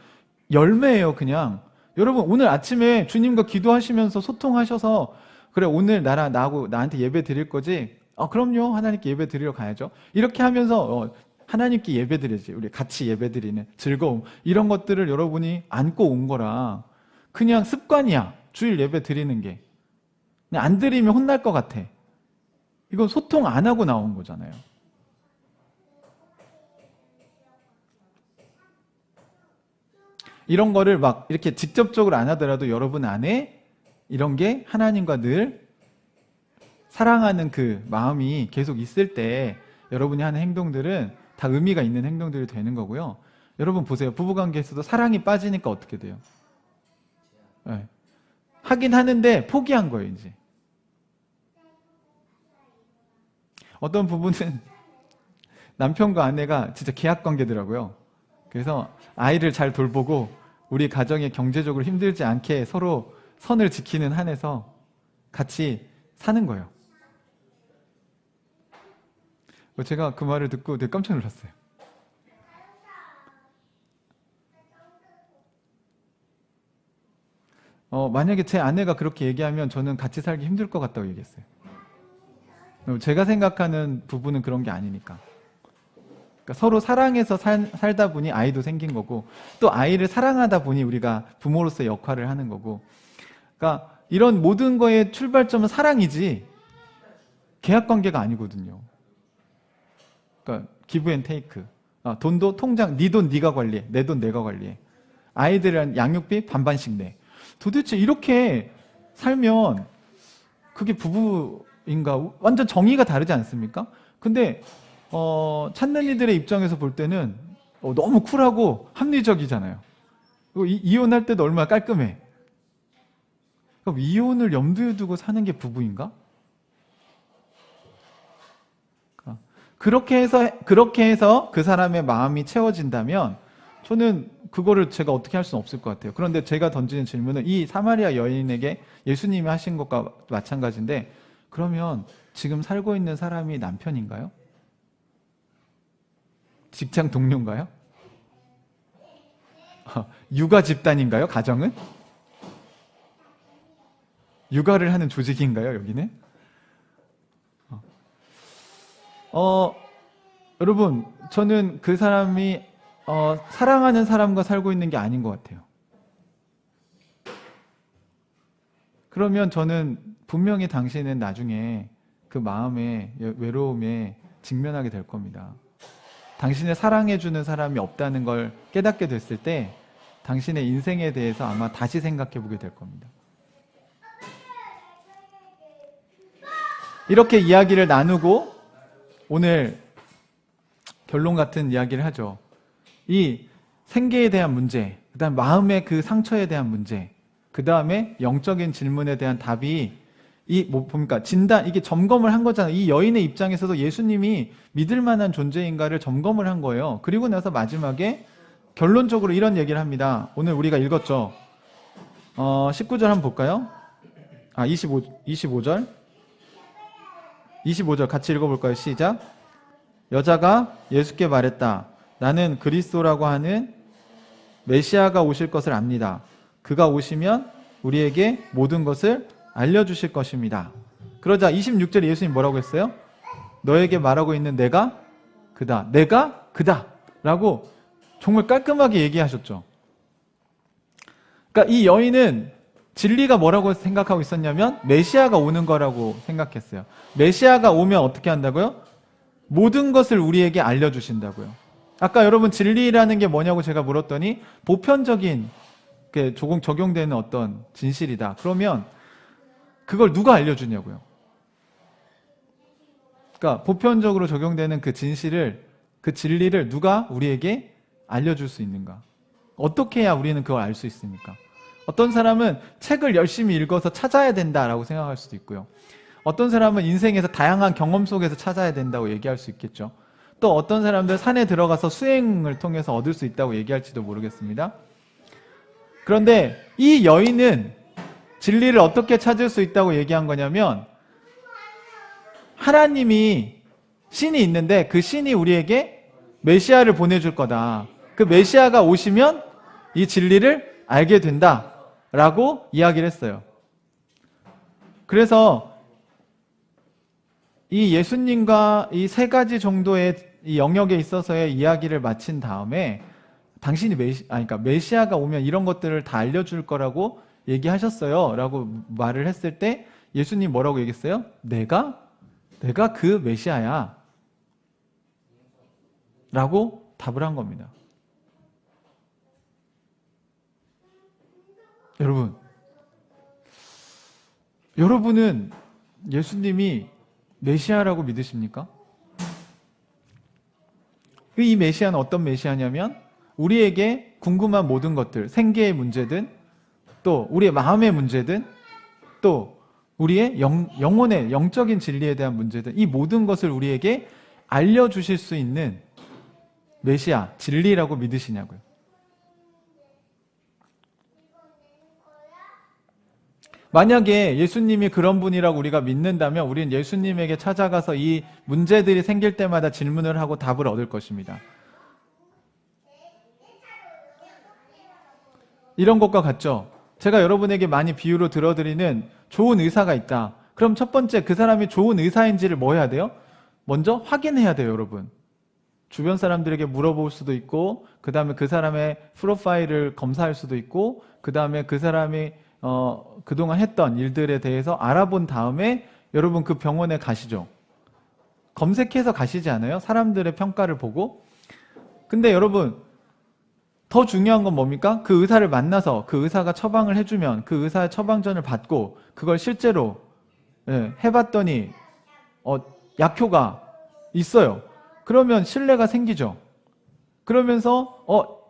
Speaker 1: 열매예요, 그냥. 여러분, 오늘 아침에 주님과 기도하시면서 소통하셔서 그래, 오늘 나한테 예배 드릴 거지? 그럼요. 하나님께 예배 드리러 가야죠. 이렇게 하면서 하나님께 예배 드리지. 우리 같이 예배 드리는 즐거움. 이런 것들을 여러분이 안고 온 거라 그냥 습관이야. 주일 예배 드리는 게. 그냥 안 드리면 혼날 것 같아. 이건 소통 안 하고 나온 거잖아요. 이런 거를 막 이렇게 직접적으로 안 하더라도 여러분 안에 이런 게 하나님과 늘 사랑하는 그 마음이 계속 있을 때 여러분이 하는 행동들은 다 의미가 있는 행동들이 되는 거고요. 여러분 보세요. 부부관계에서도 사랑이 빠지니까 어떻게 돼요? 네. 하긴 하는데 포기한 거예요, 이제. 어떤 부부는 남편과 아내가 진짜 계약 관계더라고요. 그래서 아이를 잘 돌보고 우리 가정이 경제적으로 힘들지 않게 서로 선을 지키는 한에서 같이 사는 거예요. 제가 그 말을 듣고 되게 깜짝 놀랐어요. 만약에 제 아내가 그렇게 얘기하면 저는 같이 살기 힘들 것 같다고 얘기했어요. 제가 생각하는 부부는 그런 게 아니니까. 그러니까 서로 사랑해서 살다 보니 아이도 생긴 거고, 또 아이를 사랑하다 보니 우리가 부모로서의 역할을 하는 거고. 그러니까 이런 모든 거의 출발점은 사랑이지 계약 관계가 아니거든요. 그러니까 기브 앤 테이크. 돈도 통장, 네 돈 네가 관리해, 내 돈 내가 관리해. 아이들은 양육비 반반씩 내. 도대체 이렇게 살면 그게 부부인가? 완전 정의가 다르지 않습니까? 근데 찾는 이들의 입장에서 볼 때는 너무 쿨하고 합리적이잖아요. 이혼할 때도 얼마나 깔끔해. 그럼 이혼을 염두에 두고 사는 게 부부인가? 그렇게 해서 그 사람의 마음이 채워진다면 저는 그거를 제가 어떻게 할 수는 없을 것 같아요. 그런데 제가 던지는 질문은 이 사마리아 여인에게 예수님이 하신 것과 마찬가지인데, 그러면 지금 살고 있는 사람이 남편인가요? 직장 동료인가요? 육아 집단인가요? 가정은? 육아를 하는 조직인가요? 여기는? 여러분, 저는 그 사람이 사랑하는 사람과 살고 있는 게 아닌 것 같아요. 그러면 저는 분명히 당신은 나중에 그 마음의 외로움에 직면하게 될 겁니다. 당신을 사랑해주는 사람이 없다는 걸 깨닫게 됐을 때 당신의 인생에 대해서 아마 다시 생각해 보게 될 겁니다. 이렇게 이야기를 나누고 오늘 결론 같은 이야기를 하죠. 이 생계에 대한 문제, 그 다음 마음의 그 상처에 대한 문제, 그 다음에 영적인 질문에 대한 답이 뭡니까? 이게 점검을 한 거잖아요. 이 여인의 입장에서도 예수님이 믿을 만한 존재인가를 점검을 한 거예요. 그리고 나서 마지막에 결론적으로 이런 얘기를 합니다. 오늘 우리가 읽었죠. 19절 한번 볼까요? 25절. 25절 같이 읽어볼까요? 시작. 여자가 예수께 말했다. 나는 그리스도라고 하는 메시아가 오실 것을 압니다. 그가 오시면 우리에게 모든 것을 알려주실 것입니다. 그러자 26절에 예수님 뭐라고 했어요? 너에게 말하고 있는 내가 그다. 내가 그다. 라고 정말 깔끔하게 얘기하셨죠. 그러니까 이 여인은 진리가 뭐라고 생각하고 있었냐면 메시아가 오는 거라고 생각했어요. 메시아가 오면 어떻게 한다고요? 모든 것을 우리에게 알려주신다고요. 아까 여러분 진리라는 게 뭐냐고 제가 물었더니 보편적인 조금 적용되는 어떤 진실이다. 그러면 그걸 누가 알려주냐고요. 그러니까 보편적으로 적용되는 그 진실을, 그 진리를 누가 우리에게 알려줄 수 있는가? 어떻게 해야 우리는 그걸 알 수 있습니까? 어떤 사람은 책을 열심히 읽어서 찾아야 된다라고 생각할 수도 있고요. 어떤 사람은 인생에서 다양한 경험 속에서 찾아야 된다고 얘기할 수 있겠죠. 또 어떤 사람들 산에 들어가서 수행을 통해서 얻을 수 있다고 얘기할지도 모르겠습니다. 그런데 이 여인은 진리를 어떻게 찾을 수 있다고 얘기한 거냐면 하나님이 신이 있는데 그 신이 우리에게 메시아를 보내줄 거다. 그 메시아가 오시면 이 진리를 알게 된다라고 이야기를 했어요. 그래서 이 예수님과 이 세 가지 정도의 이 영역에 있어서의 이야기를 마친 다음에 당신이 그러니까 메시아가 오면 이런 것들을 다 알려줄 거라고 얘기하셨어요. 라고 말을 했을 때 예수님 뭐라고 얘기했어요? 내가 그 메시아야. 라고 답을 한 겁니다. 여러분은 예수님이 메시아라고 믿으십니까? 이 메시아는 어떤 메시아냐면 우리에게 궁금한 모든 것들, 생계의 문제든 또 우리의 마음의 문제든 또 우리의 영혼의 영적인 진리에 대한 문제든 이 모든 것을 우리에게 알려주실 수 있는 메시아, 진리라고 믿으시냐고요. 만약에 예수님이 그런 분이라고 우리가 믿는다면 우리는 예수님에게 찾아가서 이 문제들이 생길 때마다 질문을 하고 답을 얻을 것입니다. 이런 것과 같죠? 제가 여러분에게 많이 비유로 들어드리는 좋은 의사가 있다. 그럼 첫 번째 그 사람이 좋은 의사인지를 뭐 해야 돼요? 먼저 확인해야 돼요, 여러분. 주변 사람들에게 물어볼 수도 있고 그 다음에 그 사람의 프로파일을 검사할 수도 있고 그 다음에 그 사람이 그동안 했던 일들에 대해서 알아본 다음에 여러분 그 병원에 가시죠. 검색해서 가시지 않아요? 사람들의 평가를 보고. 근데 여러분 더 중요한 건 뭡니까? 그 의사를 만나서 그 의사가 처방을 해주면 그 의사의 처방전을 받고 그걸 실제로 해봤더니 약효가 있어요. 그러면 신뢰가 생기죠. 그러면서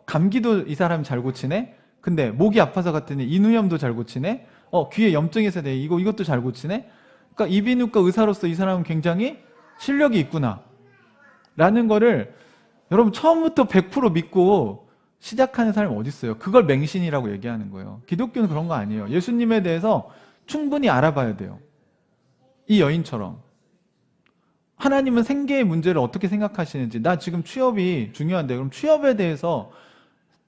Speaker 1: 감기도 이 사람이 잘 고치네? 근데 목이 아파서 갔더니 인후염도 잘 고치네? 귀에 염증이 있어야 이것도 잘 고치네? 그러니까 이비인후과 의사로서 이 사람은 굉장히 실력이 있구나 라는 거를 여러분 처음부터 100% 믿고 시작하는 사람이 어디 있어요? 그걸 맹신이라고 얘기하는 거예요. 기독교는 그런 거 아니에요. 예수님에 대해서 충분히 알아봐야 돼요. 이 여인처럼. 하나님은 생계의 문제를 어떻게 생각하시는지, 나 지금 취업이 중요한데 그럼 취업에 대해서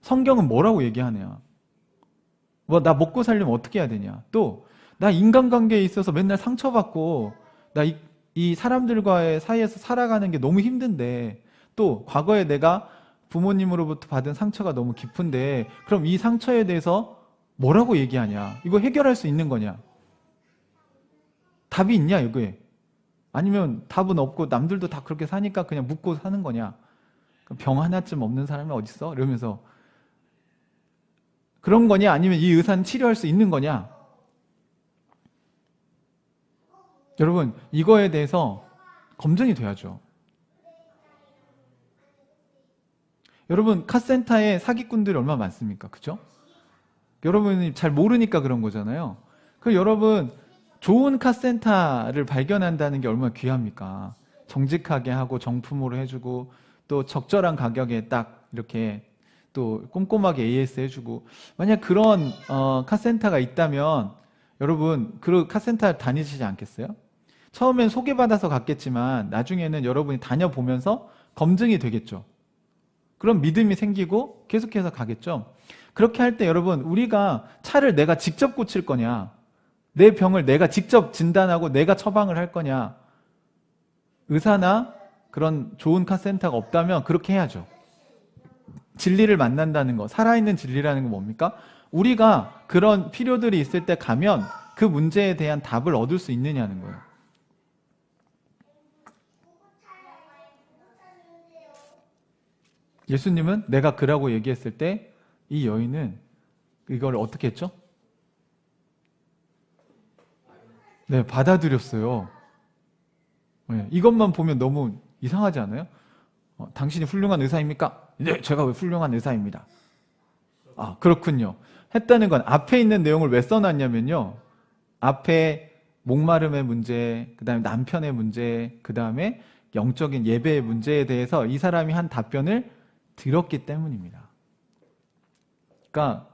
Speaker 1: 성경은 뭐라고 얘기하냐? 나 먹고 살려면 어떻게 해야 되냐? 또 나 인간관계에 있어서 맨날 상처받고 나 이 사람들과의 사이에서 살아가는 게 너무 힘든데 또 과거에 내가 부모님으로부터 받은 상처가 너무 깊은데 그럼 이 상처에 대해서 뭐라고 얘기하냐? 이거 해결할 수 있는 거냐? 답이 있냐 이거에? 아니면 답은 없고 남들도 다 그렇게 사니까 그냥 묻고 사는 거냐? 병 하나쯤 없는 사람이 어딨어? 이러면서 그런 거냐? 아니면 이 의사는 치료할 수 있는 거냐? 여러분 이거에 대해서 검증이 돼야죠. 여러분 카센터에 사기꾼들이 얼마나 많습니까? 그죠? 여러분이 잘 모르니까 그런 거잖아요. 여러분 좋은 카센터를 발견한다는 게 얼마나 귀합니까? 정직하게 하고 정품으로 해주고 또 적절한 가격에 딱 이렇게 또 꼼꼼하게 AS 해주고 만약 그런 카센터가 있다면 여러분 그 카센터 다니시지 않겠어요? 처음엔 소개받아서 갔겠지만 나중에는 여러분이 다녀보면서 검증이 되겠죠. 그럼 믿음이 생기고 계속해서 가겠죠. 그렇게 할 때 여러분 우리가 차를 내가 직접 고칠 거냐 내 병을 내가 직접 진단하고 내가 처방을 할 거냐 의사나 그런 좋은 카센터가 없다면 그렇게 해야죠. 진리를 만난다는 거, 살아있는 진리라는 건 뭡니까? 우리가 그런 필요들이 있을 때 가면 그 문제에 대한 답을 얻을 수 있느냐는 거예요. 예수님은 내가 그라고 얘기했을 때 이 여인은 이걸 어떻게 했죠? 네, 받아들였어요. 네, 이것만 보면 너무 이상하지 않아요? 당신이 훌륭한 의사입니까? 네, 제가 왜 훌륭한 의사입니다. 아, 그렇군요. 했다는 건 앞에 있는 내용을 왜 써놨냐면요. 앞에 목마름의 문제, 그 다음에 남편의 문제, 그 다음에 영적인 예배의 문제에 대해서 이 사람이 한 답변을 들었기 때문입니다. 그러니까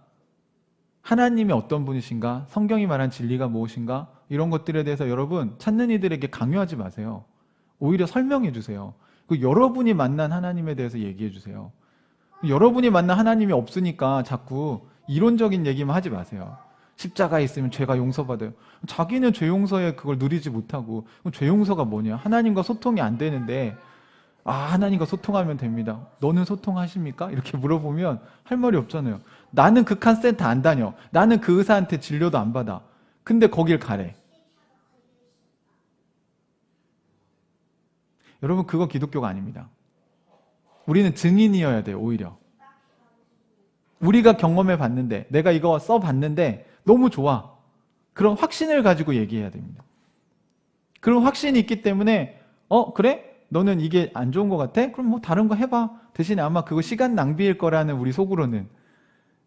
Speaker 1: 하나님이 어떤 분이신가? 성경이 말한 진리가 무엇인가? 이런 것들에 대해서 여러분 찾는 이들에게 강요하지 마세요. 오히려 설명해 주세요. 여러분이 만난 하나님에 대해서 얘기해 주세요. 여러분이 만난 하나님이 없으니까 자꾸 이론적인 얘기만 하지 마세요. 십자가에 있으면 죄가 용서받아요. 자기는 죄 용서에 그걸 누리지 못하고 그럼 죄 용서가 뭐냐? 하나님과 소통이 안 되는데 하나님과 소통하면 됩니다. 너는 소통하십니까? 이렇게 물어보면 할 말이 없잖아요. 나는 그 카센터 안 다녀. 나는 그 의사한테 진료도 안 받아. 근데 거길 가래. 여러분 그거 기독교가 아닙니다. 우리는 증인이어야 돼요. 오히려. 우리가 경험해 봤는데, 내가 이거 써 봤는데 너무 좋아. 그런 확신을 가지고 얘기해야 됩니다. 그런 확신이 있기 때문에 그래? 너는 이게 안 좋은 것 같아? 그럼 뭐 다른 거 해봐. 대신에 아마 그거 시간 낭비일 거라는 우리 속으로는.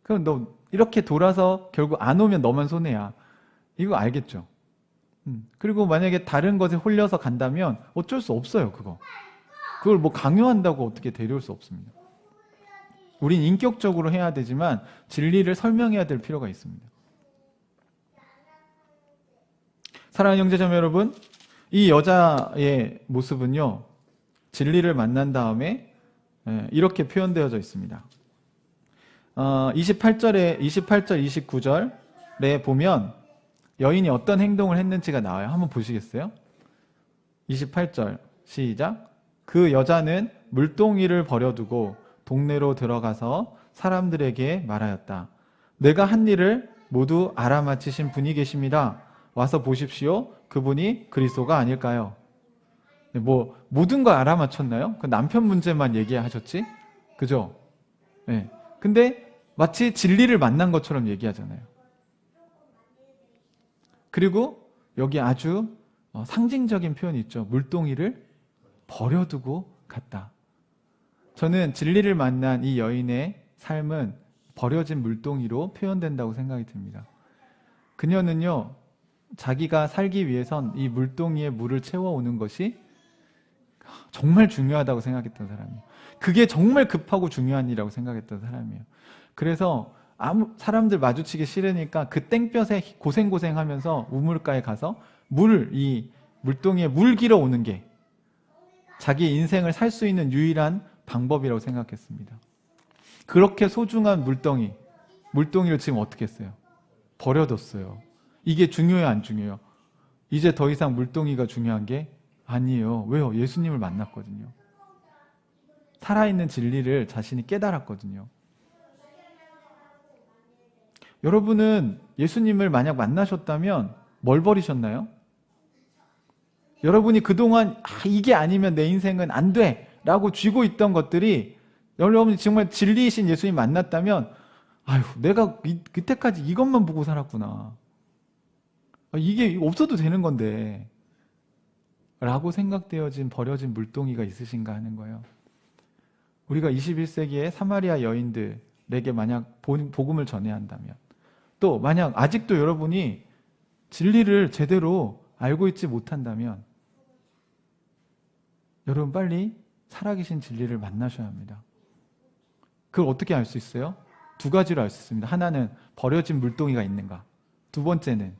Speaker 1: 그럼 너 이렇게 돌아서 결국 안 오면 너만 손해야. 이거 알겠죠? 그리고 만약에 다른 것에 홀려서 간다면 어쩔 수 없어요, 그거. 그걸 뭐 강요한다고 어떻게 데려올 수 없습니다. 우린 인격적으로 해야 되지만 진리를 설명해야 될 필요가 있습니다. 사랑하는 형제자매 여러분, 이 여자의 모습은요, 진리를 만난 다음에 이렇게 표현되어져 있습니다. 28절, 29절에 보면 여인이 어떤 행동을 했는지가 나와요. 한번 보시겠어요? 28절 시작. 그 여자는 물동이를 버려두고 동네로 들어가서 사람들에게 말하였다. 내가 한 일을 모두 알아맞히신 분이 계십니다. 와서 보십시오. 그분이 그리스도가 아닐까요? 뭐 모든 걸 알아맞혔나요? 그 남편 문제만 얘기하셨지? 그죠? 네. 근데 마치 진리를 만난 것처럼 얘기하잖아요. 그리고 여기 아주 상징적인 표현이 있죠. 물동이를 버려두고 갔다. 저는 진리를 만난 이 여인의 삶은 버려진 물동이로 표현된다고 생각이 듭니다. 그녀는요, 자기가 살기 위해선 이 물동이에 물을 채워오는 것이 정말 중요하다고 생각했던 사람이에요. 그게 정말 급하고 중요한 일이라고 생각했던 사람이에요. 그래서 사람들 마주치기 싫으니까 그 땡볕에 고생하면서 우물가에 가서 이 물동이에 물 길어 오는 게 자기 인생을 살 수 있는 유일한 방법이라고 생각했습니다. 그렇게 소중한 물동이를 지금 어떻게 했어요? 버려뒀어요. 이게 중요해요, 안 중요해요? 이제 더 이상 물동이가 중요한 게 아니에요. 왜요? 예수님을 만났거든요. 살아있는 진리를 자신이 깨달았거든요. 여러분은 예수님을 만약 만나셨다면 뭘 버리셨나요? 여러분이 그동안 이게 아니면 내 인생은 안 돼! 라고 쥐고 있던 것들이 여러분이 정말 진리이신 예수님 만났다면 아유, 내가 그때까지 이것만 보고 살았구나. 이게 없어도 되는 건데 라고 생각되어진 버려진 물동이가 있으신가 하는 거예요. 우리가 21세기의 사마리아 여인들에게 만약 복음을 전해야 한다면, 또 만약 아직도 여러분이 진리를 제대로 알고 있지 못한다면 여러분 빨리 살아계신 진리를 만나셔야 합니다. 그걸 어떻게 알 수 있어요? 두 가지로 알 수 있습니다. 하나는 버려진 물동이가 있는가, 두 번째는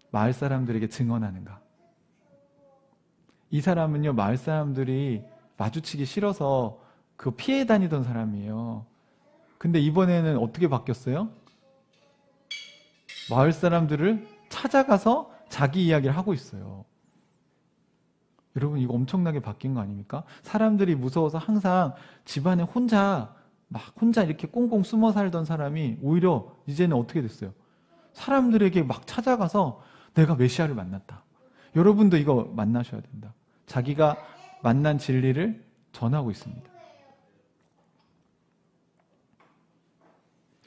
Speaker 1: 마을 사람들에게 증언하는가. 이 사람은요, 마을 사람들이 마주치기 싫어서 그 피해 다니던 사람이에요. 근데 이번에는 어떻게 바뀌었어요? 마을 사람들을 찾아가서 자기 이야기를 하고 있어요. 여러분, 이거 엄청나게 바뀐 거 아닙니까? 사람들이 무서워서 항상 집안에 혼자 이렇게 꽁꽁 숨어 살던 사람이 오히려 이제는 어떻게 됐어요? 사람들에게 막 찾아가서 내가 메시아를 만났다. 여러분도 이거 만나셔야 된다. 자기가 만난 진리를 전하고 있습니다.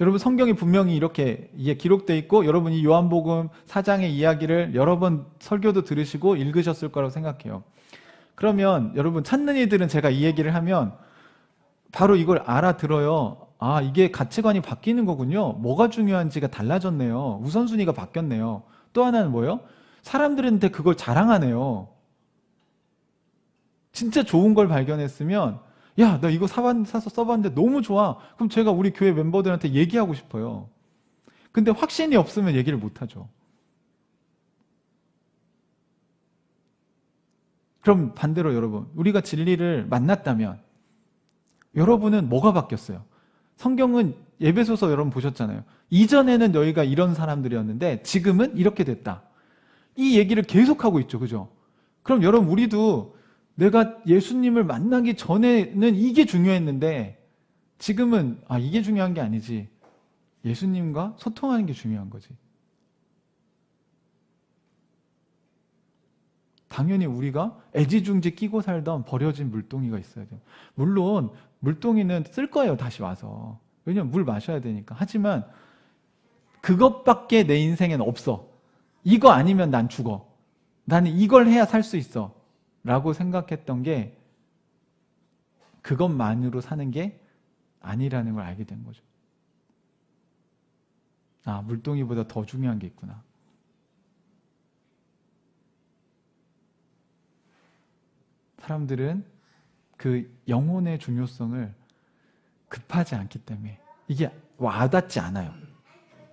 Speaker 1: 여러분, 성경에 분명히 이렇게 기록되어 있고 여러분이 요한복음 4장의 이야기를 여러 번 설교도 들으시고 읽으셨을 거라고 생각해요. 그러면 여러분, 찾는 이들은 제가 이 얘기를 하면 바로 이걸 알아들어요. 아, 이게 가치관이 바뀌는 거군요. 뭐가 중요한지가 달라졌네요. 우선순위가 바뀌었네요. 또 하나는 뭐예요? 사람들한테 그걸 자랑하네요. 진짜 좋은 걸 발견했으면 야, 나 이거 사서 써봤는데 너무 좋아. 그럼 제가 우리 교회 멤버들한테 얘기하고 싶어요. 근데 확신이 없으면 얘기를 못하죠. 그럼 반대로 여러분, 우리가 진리를 만났다면 여러분은 뭐가 바뀌었어요? 성경은 에베소서 여러분 보셨잖아요. 이전에는 너희가 이런 사람들이었는데 지금은 이렇게 됐다. 이 얘기를 계속하고 있죠. 그죠? 그럼 여러분, 우리도 내가 예수님을 만나기 전에는 이게 중요했는데 지금은 이게 중요한 게 아니지. 예수님과 소통하는 게 중요한 거지. 당연히 우리가 애지중지 끼고 살던 버려진 물동이가 있어야 돼요. 물론 물동이는 쓸 거예요, 다시 와서. 왜냐면 물 마셔야 되니까. 하지만 그것밖에 내 인생엔 없어. 이거 아니면 난 죽어. 나는 이걸 해야 살 수 있어. 라고 생각했던 게 그것만으로 사는 게 아니라는 걸 알게 된 거죠. 아, 물동이보다 더 중요한 게 있구나. 사람들은 그 영혼의 중요성을 급하지 않기 때문에 이게 와닿지 않아요.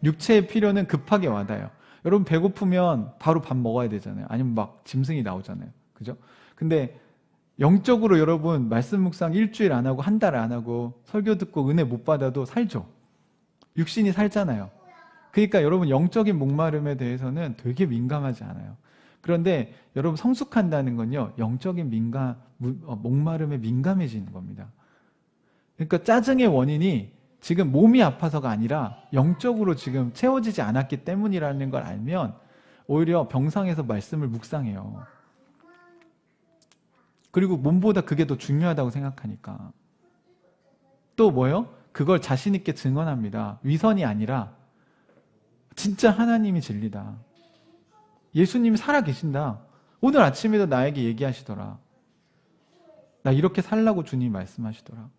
Speaker 1: 육체의 필요는 급하게 와닿아요. 여러분 배고프면 바로 밥 먹어야 되잖아요. 아니면 막 짐승이 나오잖아요. 그죠? 근데 영적으로 여러분 말씀 묵상 일주일 안 하고 한 달 안 하고 설교 듣고 은혜 못 받아도 살죠. 육신이 살잖아요. 그러니까 여러분 영적인 목마름에 대해서는 되게 민감하지 않아요. 그런데 여러분 성숙한다는 건요, 영적인 목마름에 민감해지는 겁니다. 그러니까 짜증의 원인이 지금 몸이 아파서가 아니라 영적으로 지금 채워지지 않았기 때문이라는 걸 알면 오히려 병상에서 말씀을 묵상해요. 그리고 몸보다 그게 더 중요하다고 생각하니까. 또 뭐요? 그걸 자신 있게 증언합니다. 위선이 아니라 진짜 하나님이 진리다. 예수님이 살아계신다. 오늘 아침에도 나에게 얘기하시더라. 나 이렇게 살라고 주님이 말씀하시더라.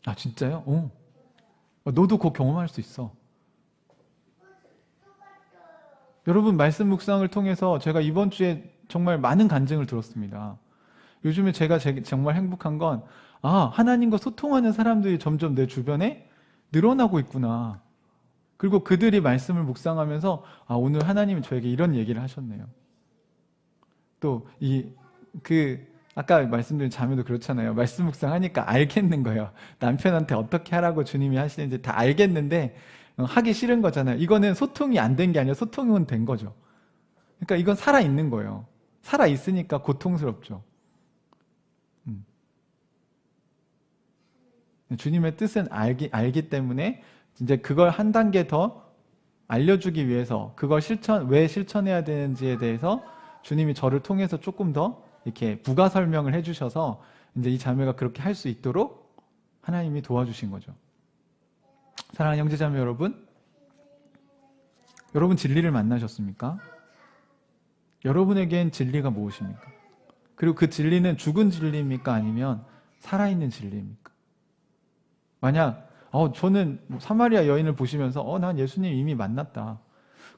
Speaker 1: 아, 진짜요? 너도 그거 경험할 수 있어. 여러분 말씀 묵상을 통해서 제가 이번 주에 정말 많은 간증을 들었습니다. 요즘에 제가 정말 행복한 건 하나님과 소통하는 사람들이 점점 내 주변에 늘어나고 있구나. 그리고 그들이 말씀을 묵상하면서 오늘 하나님이 저에게 이런 얘기를 하셨네요. 또 아까 말씀드린 자매도 그렇잖아요. 말씀 묵상하니까 알겠는 거예요. 남편한테 어떻게 하라고 주님이 하시는지 다 알겠는데 하기 싫은 거잖아요. 이거는 소통이 안 된 게 아니라 소통은 된 거죠. 그러니까 이건 살아있는 거예요. 살아있으니까 고통스럽죠. 주님의 뜻은 알기 때문에 이제 그걸 한 단계 더 알려주기 위해서 그걸 왜 실천해야 되는지에 대해서 주님이 저를 통해서 조금 더 이렇게 부가 설명을 해주셔서 이제 이 자매가 그렇게 할 수 있도록 하나님이 도와주신 거죠. 사랑하는 형제자매 여러분, 여러분 진리를 만나셨습니까? 여러분에겐 진리가 무엇입니까? 그리고 그 진리는 죽은 진리입니까? 아니면 살아있는 진리입니까? 만약 저는 사마리아 여인을 보시면서 난 예수님 이미 만났다.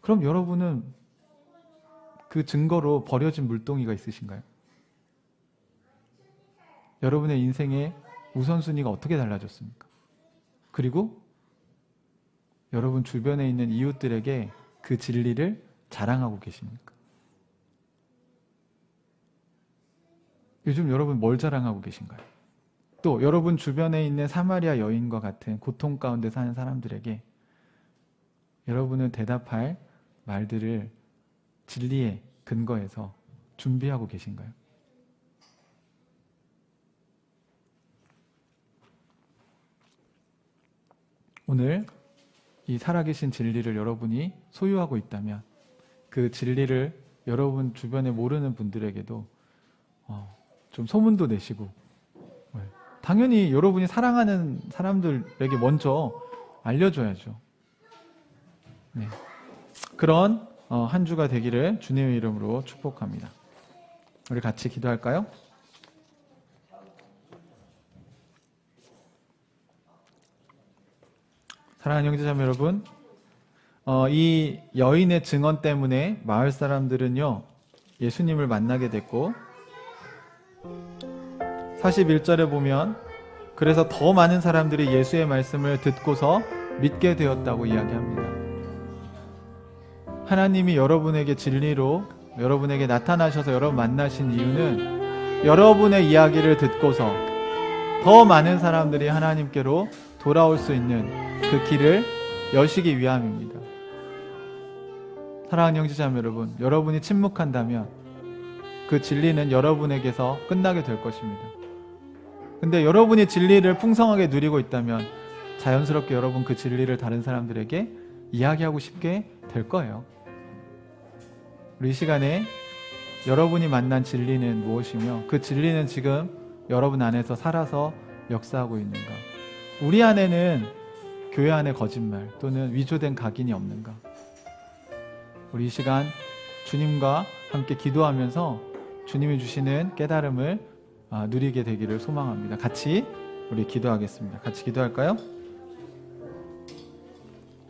Speaker 1: 그럼 여러분은 그 증거로 버려진 물동이가 있으신가요? 여러분의 인생의 우선순위가 어떻게 달라졌습니까? 그리고 여러분 주변에 있는 이웃들에게 그 진리를 자랑하고 계십니까? 요즘 여러분 뭘 자랑하고 계신가요? 또 여러분 주변에 있는 사마리아 여인과 같은 고통 가운데 사는 사람들에게 여러분은 대답할 말들을 진리에 근거해서 준비하고 계신가요? 오늘 이 살아계신 진리를 여러분이 소유하고 있다면 그 진리를 여러분 주변에 모르는 분들에게도 좀 소문도 내시고, 당연히 여러분이 사랑하는 사람들에게 먼저 알려줘야죠. 네. 그런 한 주가 되기를 주님의 이름으로 축복합니다. 우리 같이 기도할까요? 사랑하는 형제자매 여러분, 이 여인의 증언 때문에 마을 사람들은요 예수님을 만나게 됐고 41절에 보면 그래서 더 많은 사람들이 예수의 말씀을 듣고서 믿게 되었다고 이야기합니다. 하나님이 여러분에게 진리로 여러분에게 나타나셔서 여러분 만나신 이유는 여러분의 이야기를 듣고서 더 많은 사람들이 하나님께로 돌아올 수 있는 그 길을 여시기 위함입니다. 사랑하는 형제자매 여러분, 여러분이 침묵한다면 그 진리는 여러분에게서 끝나게 될 것입니다. 근데 여러분이 진리를 풍성하게 누리고 있다면 자연스럽게 여러분 그 진리를 다른 사람들에게 이야기하고 싶게 될 거예요. 우리 이 시간에 여러분이 만난 진리는 무엇이며 그 진리는 지금 여러분 안에서 살아서 역사하고 있는가? 우리 안에는 교회 안에 거짓말 또는 위조된 각인이 없는가? 우리 이 시간 주님과 함께 기도하면서 주님이 주시는 깨달음을 누리게 되기를 소망합니다. 같이 우리 기도하겠습니다. 같이 기도할까요?